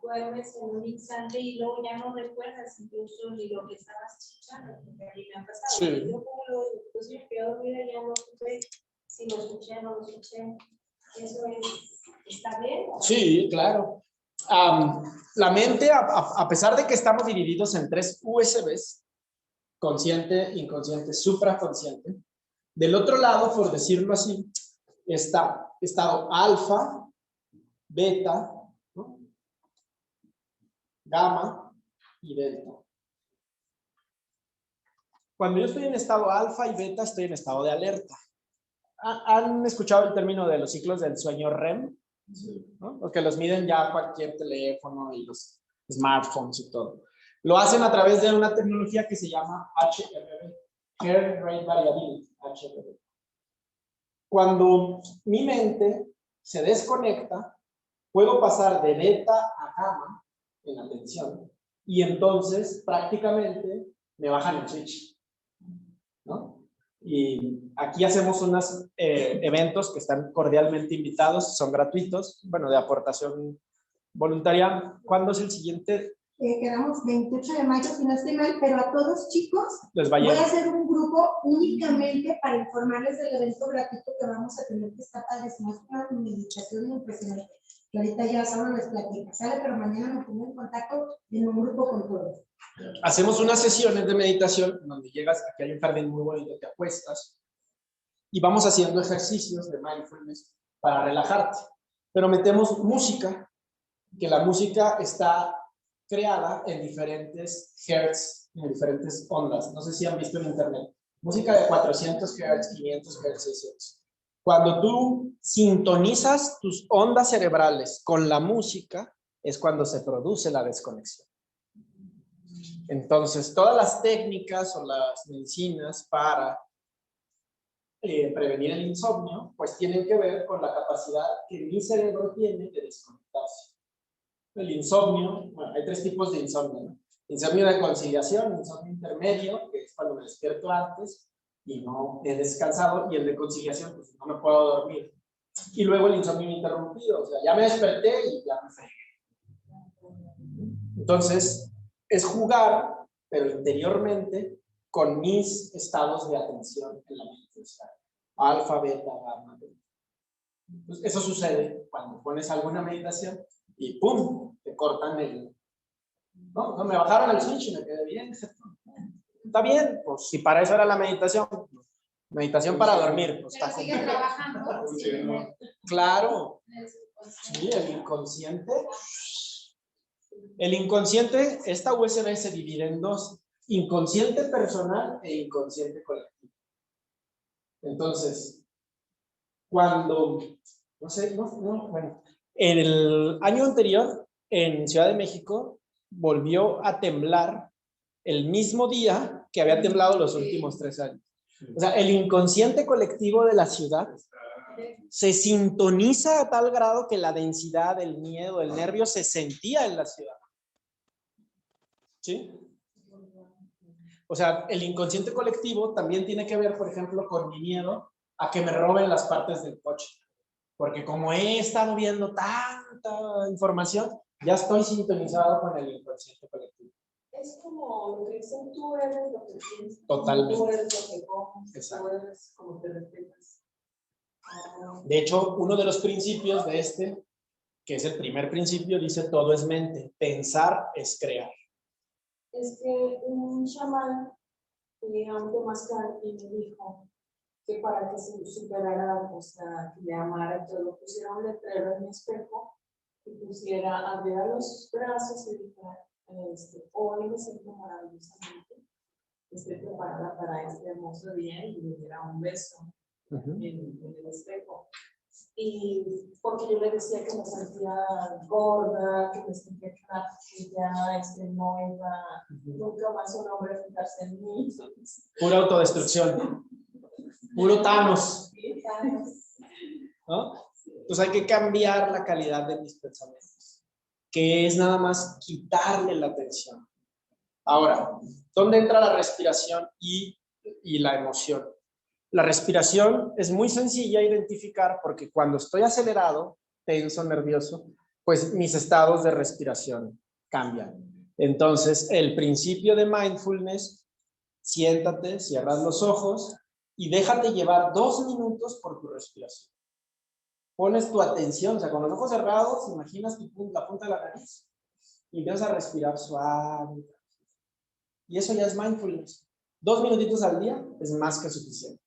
vuelves en un instante y luego ya no recuerdas incluso ni lo que estabas escuchando? Porque a mí me ha pasado. Sí. Yo como lo incluso me quedo dormida ya no supe si lo escuché o no lo escuché. ¿Eso está bien? Sí, claro. La mente, a pesar de que estamos divididos en 3 USBs, consciente, inconsciente, supraconsciente, del otro lado, por decirlo así, está estado alfa, beta, ¿no? Gamma y delta. Cuando yo estoy en estado alfa y beta, estoy en estado de alerta. ¿Han escuchado el término de los ciclos del sueño REM? ¿No? Porque los miden ya cualquier teléfono y los smartphones y todo. Lo hacen a través de una tecnología que se llama HRV, Heart Rate Variability, HRV. Cuando mi mente se desconecta, puedo pasar de beta a gamma en atención y entonces prácticamente me bajan el switch, ¿no? Y aquí hacemos unos eventos que están cordialmente invitados, son gratuitos, bueno, de aportación voluntaria. ¿Cuándo es el siguiente? Quedamos 28 de mayo, si no estoy mal, pero a todos chicos Les va a voy a llegar. hacer un grupo únicamente para informarles del evento gratuito que vamos a tener, que está padrísimo. Es una meditación impresionante, que ahorita ya solo les platica, ¿sale? Pero mañana me pongo en contacto en un grupo con todos. Hacemos unas sesiones de meditación donde llegas, aquí hay un jardín muy bonito, te acuestas y vamos haciendo ejercicios de mindfulness para relajarte. Pero metemos música, que la música está creada en diferentes hertz, en diferentes ondas. No sé si han visto en internet. Música de 400 hertz, 500 hertz, 600. Cuando tú sintonizas tus ondas cerebrales con la música, es cuando se produce la desconexión. Entonces, todas las técnicas o las medicinas para prevenir el insomnio, pues tienen que ver con la capacidad que mi cerebro tiene de desconectarse. El insomnio, bueno, hay 3 tipos de insomnio, ¿no? Insomnio de conciliación, insomnio intermedio, que es cuando me despierto antes y no he descansado, y el de conciliación, pues no me puedo dormir. Y luego el insomnio interrumpido, o sea, ya me desperté y ya me fregué. Entonces, es jugar, pero interiormente, con mis estados de atención en la mente. O sea, alfa, beta, gamma, delta. Entonces, eso sucede cuando pones alguna meditación y ¡pum! Te cortan el... No, me bajaron el switch y me quedé bien. Está bien, pues si para eso era la meditación. Meditación para dormir. Pues, Pero está sigue complicado. trabajando. Sí, ¿no? Claro. Sí, el inconsciente. El inconsciente, esta USB se divide en 2. Inconsciente personal e inconsciente colectivo. Entonces, cuando, no sé, bueno, el año anterior en Ciudad de México volvió a temblar el mismo día que había temblado los últimos 3 años. O sea, el inconsciente colectivo de la ciudad se sintoniza a tal grado que la densidad, el miedo, el nervio se sentía en la ciudad. ¿Sí? O sea, el inconsciente colectivo también tiene que ver, por ejemplo, con mi miedo a que me roben las partes del coche. Porque como he estado viendo tanta información, ya estoy sintonizado con el inconsciente colectivo. Es como lo que dicen, tú eres lo que piensas. Totalmente. Tú eres lo que comes. Exacto. Tú eres como te respetas. De hecho, uno de los principios de este, que es el primer principio, dice todo es mente. Pensar es crear. Es que un chamán tenía un temazcal y me dijo que para que se superara, o sea, que le amara y todo, pusiera un letrero en mi espejo y pusiera, abriera los brazos y dijera, hoy me siento maravillosamente, estoy preparada para este hermoso día, y le diera un beso en el espejo. Y porque yo le decía que me sentía gorda, que me sentía que ya no iba nunca más un hombre a fijarse en mí. Pura autodestrucción. Puro Thanos. ¿No? Entonces hay que cambiar la calidad de mis pensamientos, que es nada más quitarle la atención. Ahora, ¿dónde entra la respiración y la emoción? La respiración es muy sencilla a identificar porque cuando estoy acelerado, tenso, nervioso, pues mis estados de respiración cambian. Entonces, el principio de mindfulness, siéntate, cierras los ojos y déjate llevar 2 minutos por tu respiración. Pones tu atención, o sea, con los ojos cerrados, imaginas la punta de la nariz y empiezas a respirar suave. Y eso ya es mindfulness. 2 minutitos al día es más que suficiente.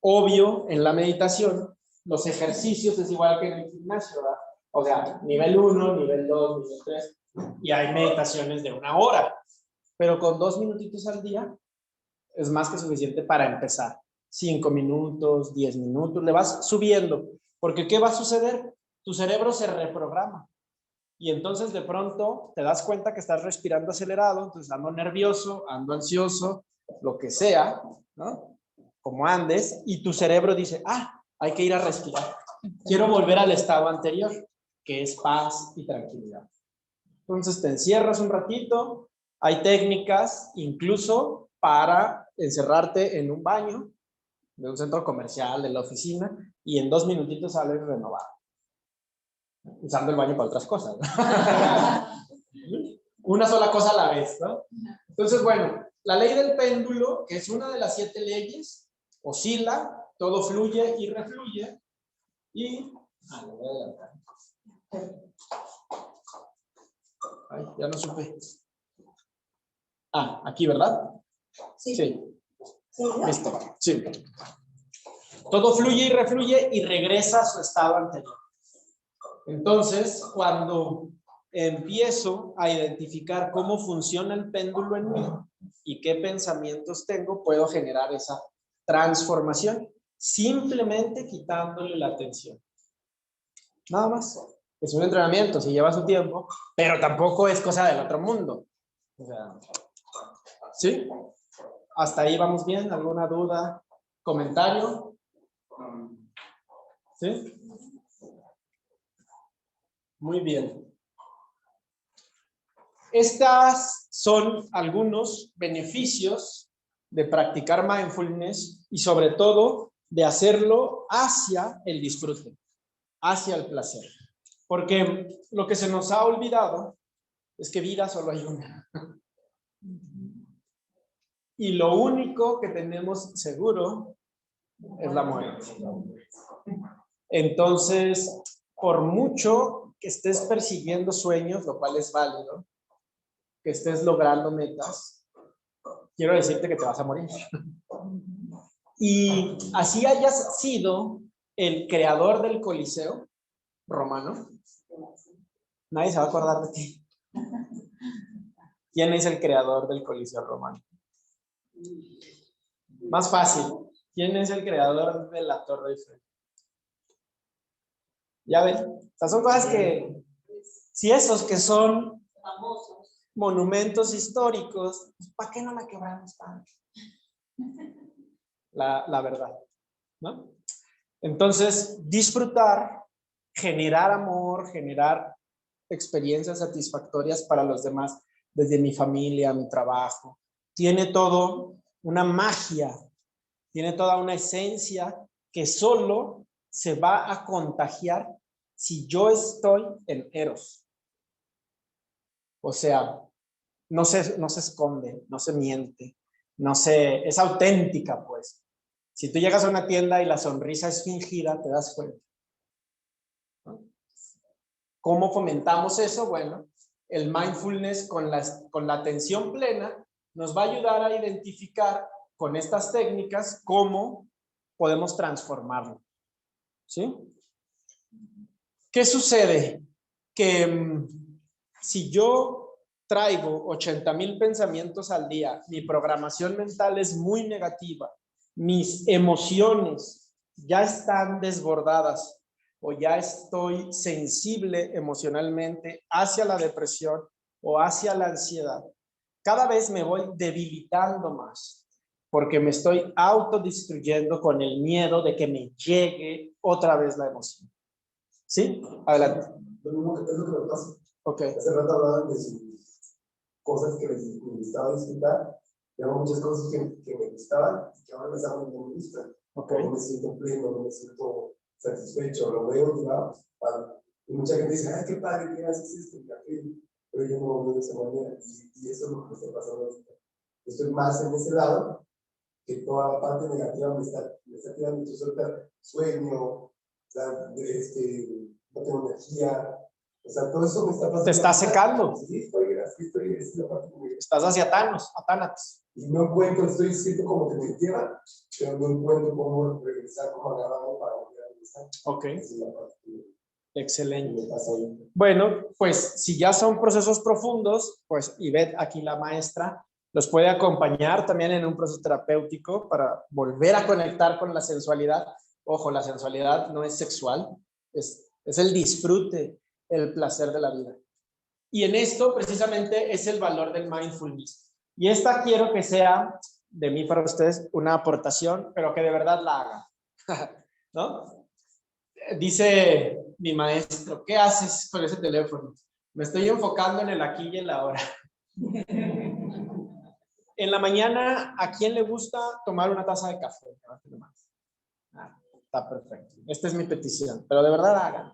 Obvio, en la meditación, los ejercicios es igual que en el gimnasio, ¿verdad? O sea, nivel 1, nivel 2, nivel 3, y hay meditaciones de 1 hora. Pero con 2 minutitos al día es más que suficiente para empezar. 5 minutos, 10 minutos, le vas subiendo. Porque ¿qué va a suceder? Tu cerebro se reprograma. Y entonces de pronto te das cuenta que estás respirando acelerado, entonces ando nervioso, ando ansioso, lo que sea, ¿no? Como andes, y tu cerebro dice, hay que ir a respirar. Quiero volver al estado anterior, que es paz y tranquilidad. Entonces te encierras un ratito, hay técnicas incluso para encerrarte en un baño de un centro comercial, de la oficina, y en 2 minutitos sales renovado. Usando el baño para otras cosas. Una sola cosa a la vez, ¿no? Entonces, bueno, la ley del péndulo, que es una de las 7 leyes, oscila, todo fluye y refluye, y... lo voy a adelantar. Ya no supe. Aquí, ¿verdad? Sí. Sí. Sí, ¿no? Listo. Sí. Todo fluye y refluye y regresa a su estado anterior. Entonces, cuando empiezo a identificar cómo funciona el péndulo en mí y qué pensamientos tengo, puedo generar esa transformación simplemente quitándole la atención. Nada más. Es un entrenamiento, si lleva su tiempo, pero tampoco es cosa del otro mundo. O sea, ¿sí? ¿Hasta ahí vamos bien? ¿Alguna duda? ¿Comentario? ¿Sí? Muy bien. Estas son algunos beneficios de practicar mindfulness y sobre todo de hacerlo hacia el disfrute, hacia el placer. Porque lo que se nos ha olvidado es que vida solo hay una. Y lo único que tenemos seguro es la muerte. Entonces, por mucho que estés persiguiendo sueños, lo cual es válido, que estés logrando metas, quiero decirte que te vas a morir. Y así hayas sido el creador del Coliseo romano, nadie se va a acordar de ti. ¿Quién es el creador del Coliseo romano? Más fácil. ¿Quién es el creador de la Torre Eiffel? Ya ven, estas son cosas que, si esos que son monumentos históricos, pues, ¿para qué no la quebramos tanto? La verdad, ¿no? Entonces, disfrutar, generar amor, generar experiencias satisfactorias para los demás, desde mi familia, mi trabajo. Tiene todo una magia, tiene toda una esencia que solo se va a contagiar si yo estoy en Eros. O sea, no se esconde, no se miente, es auténtica, pues. Si tú llegas a una tienda y la sonrisa es fingida, te das cuenta. ¿Cómo fomentamos eso? Bueno, el mindfulness con la atención plena nos va a ayudar a identificar con estas técnicas cómo podemos transformarlo. ¿Sí? ¿Qué sucede? Que si yo traigo 80,000 pensamientos al día, mi programación mental es muy negativa, mis emociones ya están desbordadas o ya estoy sensible emocionalmente hacia la depresión o hacia la ansiedad, cada vez me voy debilitando más porque me estoy autodestruyendo con el miedo de que me llegue otra vez la emoción. ¿Sí? Adelante. Lo mismo que es lo que me pasa. Ok. Hace rato hablaban de sus cosas que les gustaba disfrutar. Tengo muchas cosas que me gustaban y que ahora me saben que me gustan. Okay. No me siento pleno, no me siento satisfecho, lo veo y va, padre. Y mucha gente dice, ay, qué padre, ¿qué haces esto? Pero yo no lo veo de esa manera. Y eso es lo que me está pasando ahorita. Estoy más en ese lado que toda la parte negativa me está tirando mucho sueño, o sea, no tengo energía. O sea, todo eso me está pasando. Te está secando. Sí, estoy, es la parte que estás hacia Tánatos. Y no encuentro, siento como que me entierra, pero no encuentro cómo regresar, cómo agarrarme para volver a regresar. Ok. Esa es la parte que excelente. me pasa ahorita. Bueno, pues si ya son procesos profundos, pues Ivette, aquí la maestra, los puede acompañar también en un proceso terapéutico para volver a conectar con la sensualidad. Ojo, la sensualidad no es sexual, es el disfrute, el placer de la vida. Y en esto precisamente es el valor del mindfulness. Y esta quiero que sea de mí para ustedes una aportación, pero que de verdad la hagan. ¿No? Dice mi maestro, ¿qué haces con ese teléfono? Me estoy enfocando en el aquí y en la ahora. En la mañana, ¿a quién le gusta tomar una taza de café? Está perfecto. Esta es mi petición, pero de verdad hagan.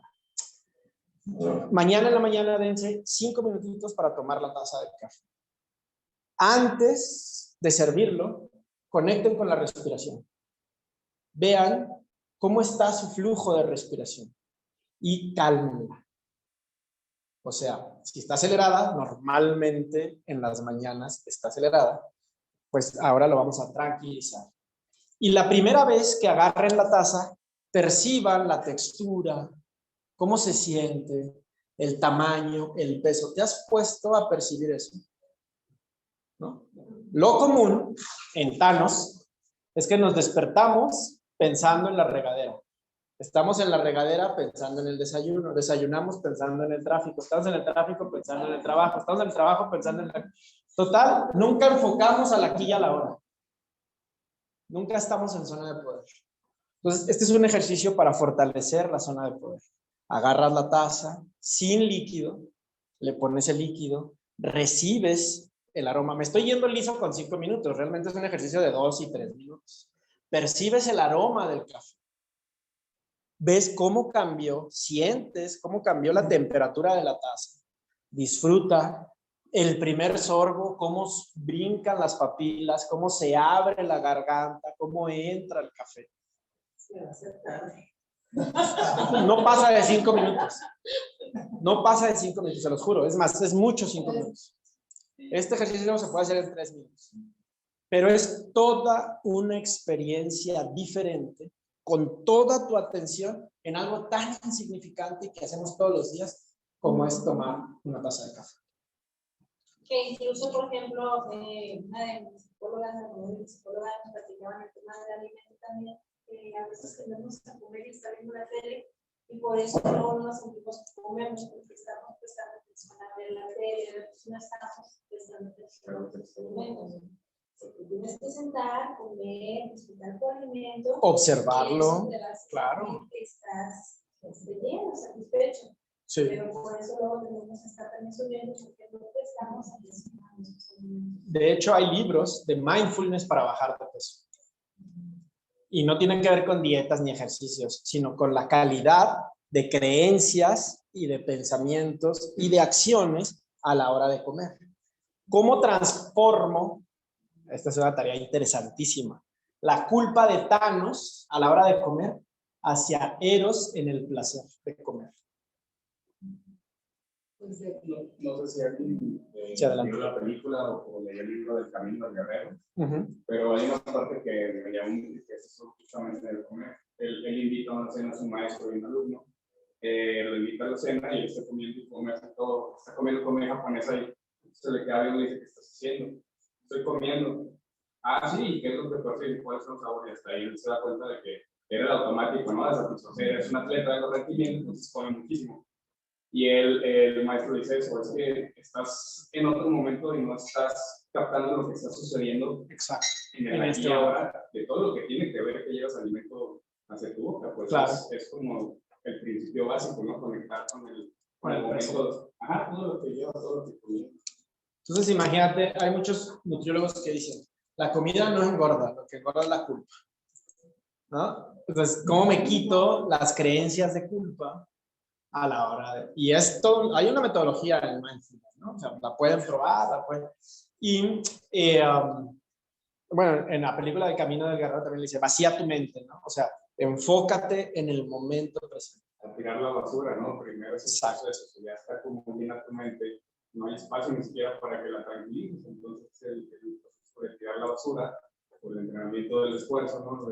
Mañana en la mañana dense 5 minutitos para tomar la taza de café. Antes de servirlo, conecten con la respiración. Vean cómo está su flujo de respiración y cálmenla. O sea, si está acelerada, normalmente en las mañanas está acelerada, pues ahora lo vamos a tranquilizar. Y la primera vez que agarren la taza, perciban la textura, cómo se siente, el tamaño, el peso. ¿Te has puesto a percibir eso? ¿No? Lo común en Thanos es que nos despertamos pensando en la regadera. Estamos en la regadera pensando en el desayuno, desayunamos pensando en el tráfico, estamos en el tráfico pensando en el trabajo, estamos en el trabajo pensando en la... Total, nunca enfocamos al aquí y a la hora. Nunca estamos en zona de poder. Entonces, este es un ejercicio para fortalecer la zona de poder. Agarras la taza sin líquido, le pones el líquido, recibes el aroma. Me estoy yendo liso con 5 minutos, realmente es un ejercicio de 2 y 3 minutos. Percibes el aroma del café. Ves cómo cambió, sientes cómo cambió la temperatura de la taza. Disfruta el primer sorbo, cómo brincan las papilas, cómo se abre la garganta, cómo entra el café. No pasa de 5 minutos. No pasa de 5 minutos, se los juro. Es más, es mucho 5 minutos. Este ejercicio no se puede hacer en 3 minutos. Pero es toda una experiencia diferente, con toda tu atención en algo tan insignificante que hacemos todos los días, como es tomar una taza de café. Que incluso, por ejemplo, una de mis psicólogas, nos platicaban el tema del alimento también, que a veces tendemos a comer y estar viendo la tele, y por eso no nos sentimos que comemos, porque estamos prestando atención a ver la tele, no estamos prestando atención a los alimentos. Te tienes que sentar, comer, disfrutar tu alimento, observarlo, claro. Que estás lleno, satisfecho. Sí. Pero por eso luego tenemos que estar también subiendo, porque no estamos haciendo esos alimentos. De hecho, hay libros de mindfulness para bajar de peso. Y no tienen que ver con dietas ni ejercicios, sino con la calidad de creencias y de pensamientos y de acciones a la hora de comer. ¿Cómo transformo? Esta es una tarea interesantísima. La culpa de Thanos a la hora de comer hacia Eros en el placer de comer. No sé si alguien Sí, adelante. vio la película o leyó el libro del Camino del Guerrero, pero hay una parte que me llamó mucho, que es justamente de comer. Él invita a una cena a su maestro y un alumno, lo invita a la cena y él está comiendo y come todo, está comiendo comida japonesa y se le queda viendo y dice, ¿qué estás haciendo? Estoy comiendo. Ah, sí, ¿qué es lo que tú haces? ¿Cuáles son los sabores? Hasta ahí él se da cuenta de que era el automático, ¿no? De satisfacer, es un atleta de alto rendimiento, entonces come muchísimo. Y el maestro dice eso, es que estás en otro momento y no estás captando lo que está sucediendo. Exacto. En el aquí y ahora, de todo lo que tiene que ver que llevas alimento hacia tu boca, pues claro. es como el principio básico, ¿no? Conectar con el momento. Ajá, todo lo que lleva, todo lo que comes. Entonces, imagínate, hay muchos nutriólogos que dicen, la comida no engorda, lo que engorda es la culpa, ¿no? Entonces, ¿cómo me quito las creencias de culpa a la hora de...? Y esto, hay una metodología en mindfulness, ¿no? O sea, la pueden probar, la pueden... Y, bueno, en la película del Camino del Guerrero también le dice, vacía tu mente, ¿no? O sea, enfócate en el momento presente. A tirar la basura, ¿no? Primero es el proceso, ya está como llena tu mente, no hay espacio ni siquiera para que la tranquilices, entonces el proceso de tirar la basura, por el entrenamiento del esfuerzo, ¿no?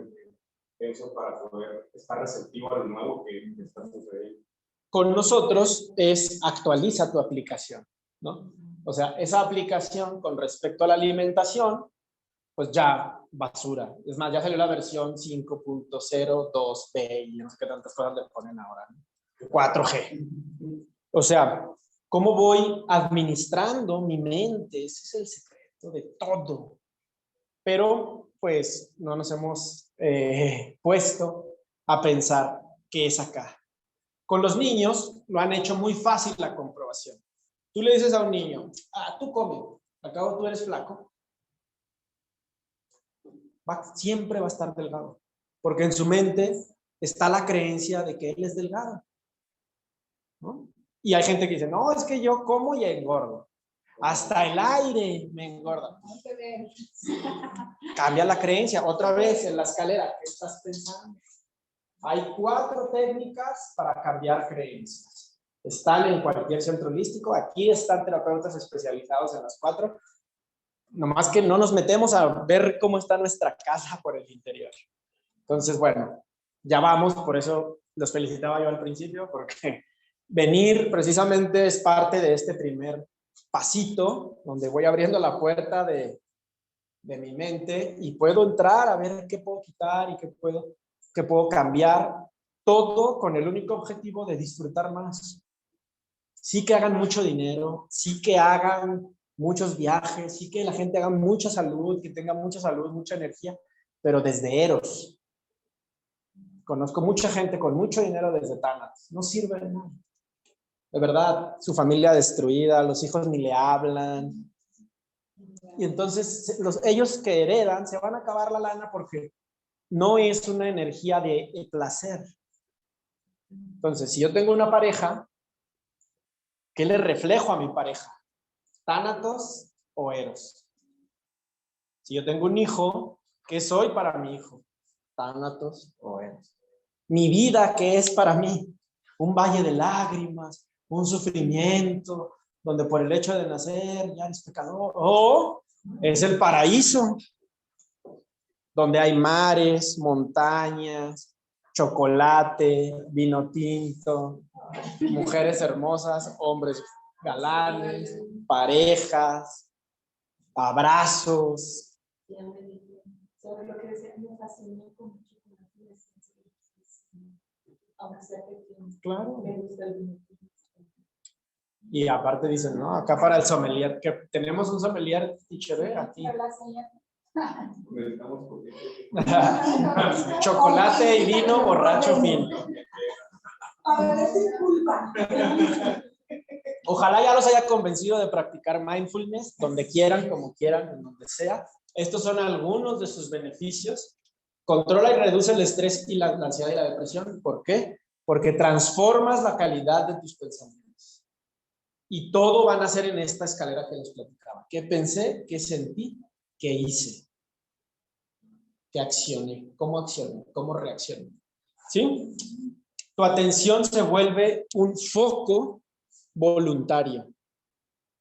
Eso para poder estar receptivo a lo nuevo que está sucediendo. Con nosotros es actualiza tu aplicación, ¿no? O sea, esa aplicación con respecto a la alimentación, pues ya basura. Es más, ya salió la versión 5.02b y no sé qué tantas cosas le ponen ahora, ¿no? 4G. O sea, ¿cómo voy administrando mi mente? Ese es el secreto de todo. Pero, pues, no nos hemos puesto a pensar qué es acá. Con los niños lo han hecho muy fácil la comprobación. Tú le dices a un niño, tú come, al cabo tú eres flaco. Siempre va a estar delgado, porque en su mente está la creencia de que él es delgado, ¿no? Y hay gente que dice, no, es que yo como y engordo. Hasta el aire me engorda. Cambia la creencia. Otra vez en la escalera, ¿qué estás pensando? Hay 4 técnicas para cambiar creencias. Están en cualquier centro holístico. Aquí están terapeutas especializados en las 4. Nomás que no nos metemos a ver cómo está nuestra casa por el interior. Entonces, bueno, ya vamos. Por eso los felicitaba yo al principio, porque venir precisamente es parte de este primer pasito, donde voy abriendo la puerta de mi mente y puedo entrar a ver qué puedo quitar y qué puedo cambiar, todo con el único objetivo de disfrutar más. Sí que hagan mucho dinero, sí que hagan muchos viajes, sí que la gente haga mucha salud, que tenga mucha salud, mucha energía, pero desde Eros. Conozco mucha gente con mucho dinero desde Thanatos. No sirve de nada. De verdad, su familia destruida, los hijos ni le hablan. Y entonces ellos que heredan se van a acabar la lana porque no es una energía de placer. Entonces, si yo tengo una pareja, ¿qué le reflejo a mi pareja? ¿Tánatos o Eros? Si yo tengo un hijo, ¿qué soy para mi hijo? ¿Tánatos o Eros? Mi vida, ¿qué es para mí? Un valle de lágrimas, un sufrimiento, donde por el hecho de nacer ya eres pecador. O es el paraíso, donde hay mares, montañas, chocolate, vino tinto, mujeres hermosas, hombres galanes, parejas, abrazos. Sobre lo que decía, me fascinó con mucho Claro. Y aparte dicen, no, acá para el sommelier, que tenemos un sommelier teacher aquí. Chocolate y vino borracho fino. A ver, es mi culpa. Ojalá ya los haya convencido de practicar mindfulness donde quieran, como quieran, en donde sea. Estos son algunos de sus beneficios. Controla y reduce el estrés y la ansiedad y la depresión. ¿Por qué? Porque transformas la calidad de tus pensamientos. Y todo van a ser en esta escalera que les platicaba. ¿Qué pensé? ¿Qué sentí? ¿Qué hice? ¿Qué accioné? ¿Cómo reaccioné? ¿Sí? Tu atención se vuelve un foco voluntario.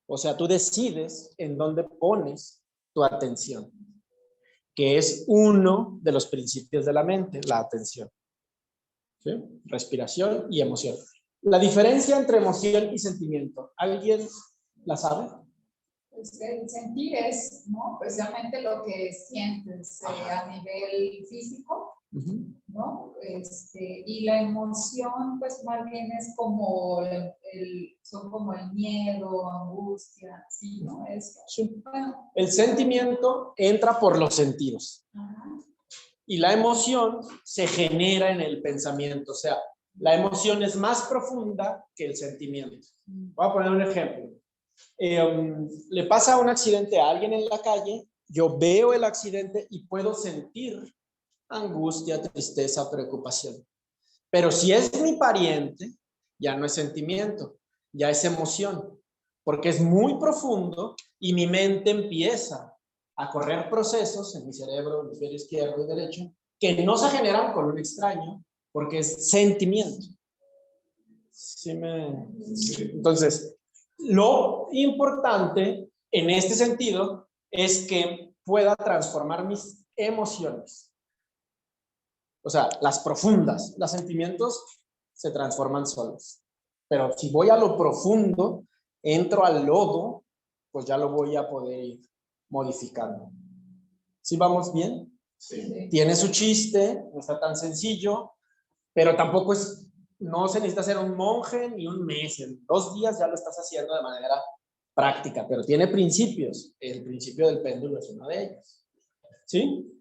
O sea, tú decides en dónde pones tu atención, que es uno de los principios de la mente, la atención. ¿Sí? Respiración y emoción. La diferencia entre emoción y sentimiento, ¿alguien la sabe? Pues el sentir es, ¿no? Precisamente lo que sientes a nivel físico, ¿no? Y la emoción, pues más bien es como son como el miedo, angustia, ¿sí? ¿No? Bueno. El sentimiento entra por los sentidos. Y la emoción se genera en el pensamiento. O sea, la emoción es más profunda que el sentimiento. Voy a poner un ejemplo. Le pasa un accidente a alguien en la calle, yo veo el accidente y puedo sentir angustia, tristeza, preocupación. Pero si es mi pariente, ya no es sentimiento, ya es emoción, porque es muy profundo y mi mente empieza a correr procesos en mi cerebro, hemisferio izquierdo y derecho, que no se generan con un extraño, porque es sentimiento. ¿Sí me... Entonces, lo importante en este sentido es que pueda transformar mis emociones. O sea, las profundas, los sentimientos se transforman solos. Pero si voy a lo profundo, entro al lodo, pues ya lo voy a poder ir modificando. ¿Sí vamos bien? Sí. Tiene su chiste, no está tan sencillo, pero tampoco es, no se necesita ser un monje ni un mes. En 2 días ya lo estás haciendo de manera práctica, pero tiene principios. El principio del péndulo es uno de ellos. ¿Sí?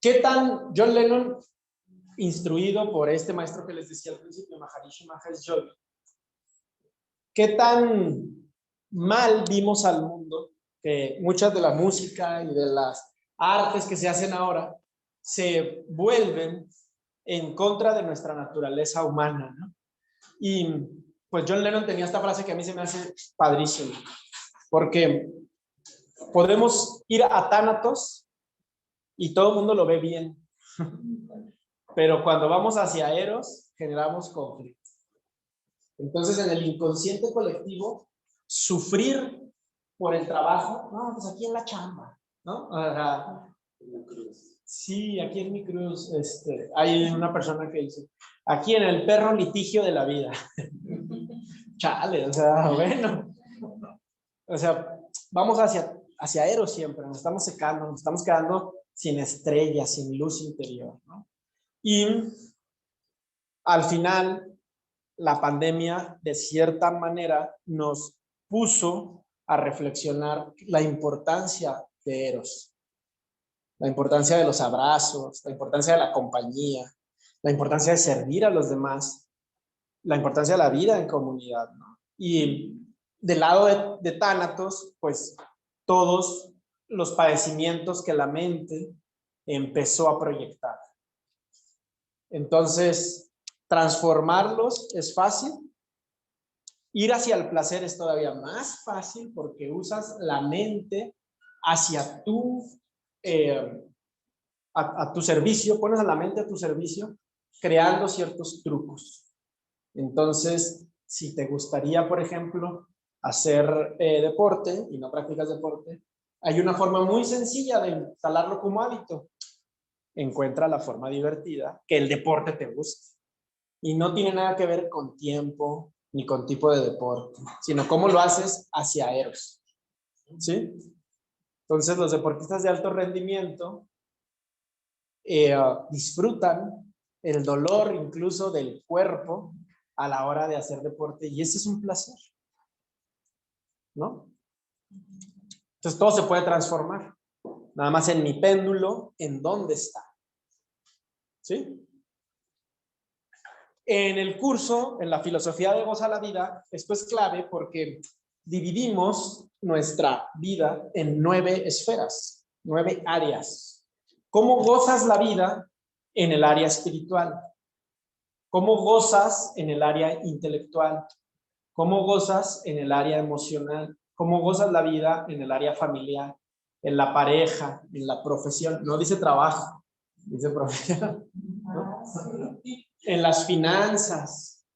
¿Qué tan John Lennon, instruido por este maestro que les decía al principio, Maharishi Mahesh Yogi, qué tan mal vimos al mundo que muchas de la música y de las artes que se hacen ahora se vuelven en contra de nuestra naturaleza humana, ¿no? Y pues John Lennon tenía esta frase que a mí se me hace padrísima, porque podemos ir a Tánatos y todo el mundo lo ve bien, pero cuando vamos hacia Eros generamos conflicto. Entonces en el inconsciente colectivo, sufrir por el trabajo, no, pues aquí en la chamba, ¿no? Sí, aquí en mi cruz, hay una persona que dice, aquí en el perro litigio de la vida. Chale, o sea, bueno. O sea, vamos hacia Eros siempre, nos estamos secando, nos estamos quedando sin estrellas, sin luz interior, ¿no? Y al final, la pandemia, de cierta manera, nos puso a reflexionar la importancia de Eros, la importancia de los abrazos, la importancia de la compañía, la importancia de servir a los demás, la importancia de la vida en comunidad, ¿no? Y del lado de Tánatos, pues todos los padecimientos que la mente empezó a proyectar. Entonces, transformarlos es fácil. Ir hacia el placer es todavía más fácil porque usas la mente hacia a tu servicio, pones a la mente a tu servicio, creando ciertos trucos. Entonces, si te gustaría, por ejemplo, hacer deporte y no practicas deporte, hay una forma muy sencilla de instalarlo como hábito. Encuentra la forma divertida que el deporte te guste. Y no tiene nada que ver con tiempo ni con tipo de deporte, sino cómo lo haces hacia Eros. ¿Sí? Entonces, los deportistas de alto rendimiento disfrutan el dolor incluso del cuerpo a la hora de hacer deporte, y ese es un placer, ¿no? Entonces todo se puede transformar, nada más en mi péndulo, en dónde está, ¿sí? En el curso, en la filosofía de Goza la Vida, esto es clave porque dividimos nuestra vida en 9 esferas, 9 áreas. ¿Cómo gozas la vida en el área espiritual? ¿Cómo gozas en el área intelectual? ¿Cómo gozas en el área emocional? ¿Cómo gozas la vida en el área familiar, en la pareja, en la profesión? No dice trabajo, dice profesión, ¿no? En las finanzas,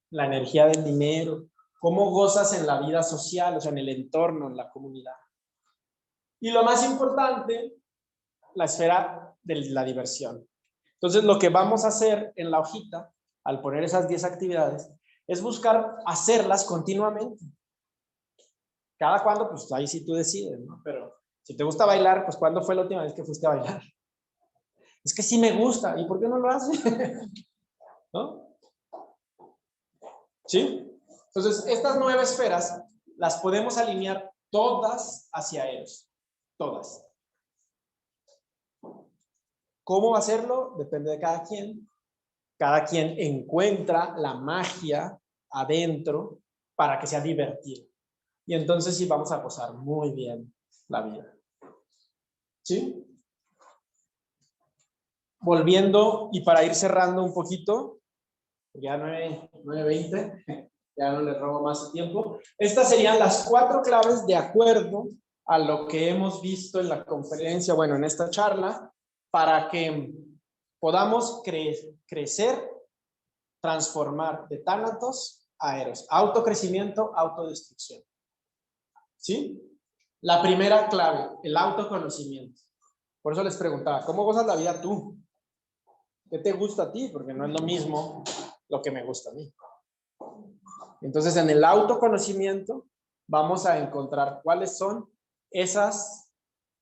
la energía del dinero. ¿Cómo gozas en la vida social, o sea, en el entorno, en la comunidad? Y lo más importante, la esfera de la diversión. Entonces, lo que vamos a hacer en la hojita, al poner esas 10 actividades, es buscar hacerlas continuamente. Cada cuando, pues ahí sí tú decides, ¿no? Pero si te gusta bailar, pues ¿cuándo fue la última vez que fuiste a bailar? Es que sí me gusta, ¿y por qué no lo haces? ¿No? ¿Sí? Entonces, estas 9 esferas las podemos alinear todas hacia ellos. Todas. ¿Cómo hacerlo? Depende de cada quien. Cada quien encuentra la magia adentro para que sea divertido. Y entonces sí vamos a gozar muy bien la vida. ¿Sí? Volviendo y para ir cerrando un poquito, ya 9:20, ya no les robo más tiempo. Estas serían las 4 claves de acuerdo a lo que hemos visto en la conferencia, bueno, en esta charla, para que podamos crecer, transformar de tánatos a eros. Autocrecimiento, autodestrucción. ¿Sí? La primera clave, el autoconocimiento. Por eso les preguntaba, ¿cómo gozas la vida tú? ¿Qué te gusta a ti? Porque no es lo mismo lo que me gusta a mí. Entonces, en el autoconocimiento vamos a encontrar cuáles son esas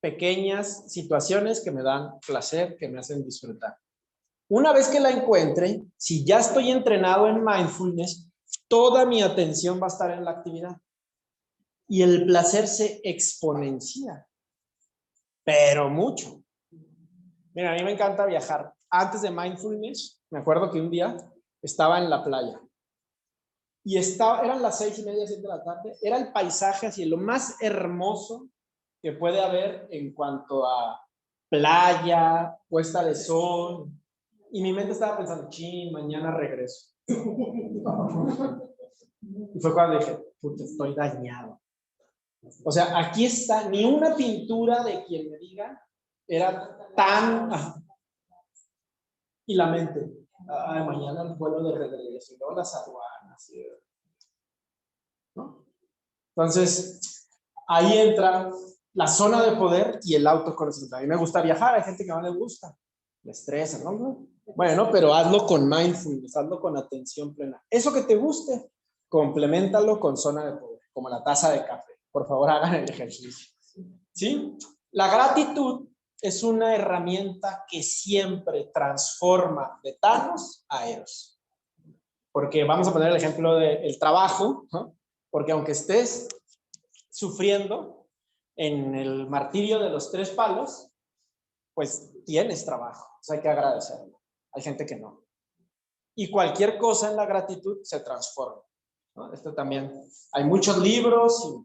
pequeñas situaciones que me dan placer, que me hacen disfrutar. Una vez que la encuentre, si ya estoy entrenado en mindfulness, toda mi atención va a estar en la actividad. Y el placer se exponencia. Pero mucho. Mira, a mí me encanta viajar. Antes de mindfulness, me acuerdo que un día estaba en la playa. Y eran las 6:30, 7 de la tarde. Era el paisaje así, lo más hermoso que puede haber en cuanto a playa, puesta de sol. Y mi mente estaba pensando, chin, mañana regreso. Y fue cuando dije, puta, estoy dañado. O sea, aquí está, ni una pintura de quien me diga era tan... Y la mente, ay, mañana el vuelo de regreso, y luego las aduanas. ¿No? Entonces, ahí entra la zona de poder y el autoconocimiento. A mí me gusta viajar, hay gente que no le gusta, le estresa, ¿no? Bueno, pero hazlo con mindfulness, hazlo con atención plena. Eso que te guste, compleméntalo con zona de poder, como la taza de café. Por favor, hagan el ejercicio. ¿Sí? La gratitud es una herramienta que siempre transforma de Thanos a Eros. Porque vamos a poner el ejemplo del trabajo, ¿no? Porque aunque estés sufriendo en el martirio de los 3 palos, pues tienes trabajo. O sea, hay que agradecerlo. Hay gente que no. Y cualquier cosa en la gratitud se transforma, ¿no? Esto también, hay muchos libros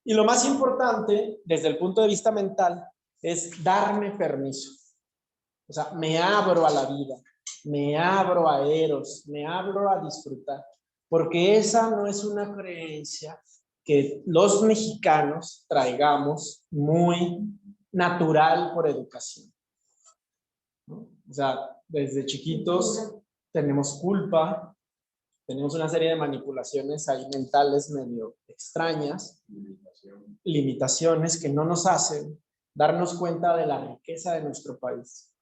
y lo más importante desde el punto de vista mental es darme permiso. O sea, me abro a la vida, me abro a Eros, me abro a disfrutar. Porque esa no es una creencia que los mexicanos traigamos muy natural por educación, ¿no? O sea, desde chiquitos tenemos culpa, tenemos una serie de manipulaciones ahí mentales medio extrañas, limitaciones que no nos hacen darnos cuenta de la riqueza de nuestro país.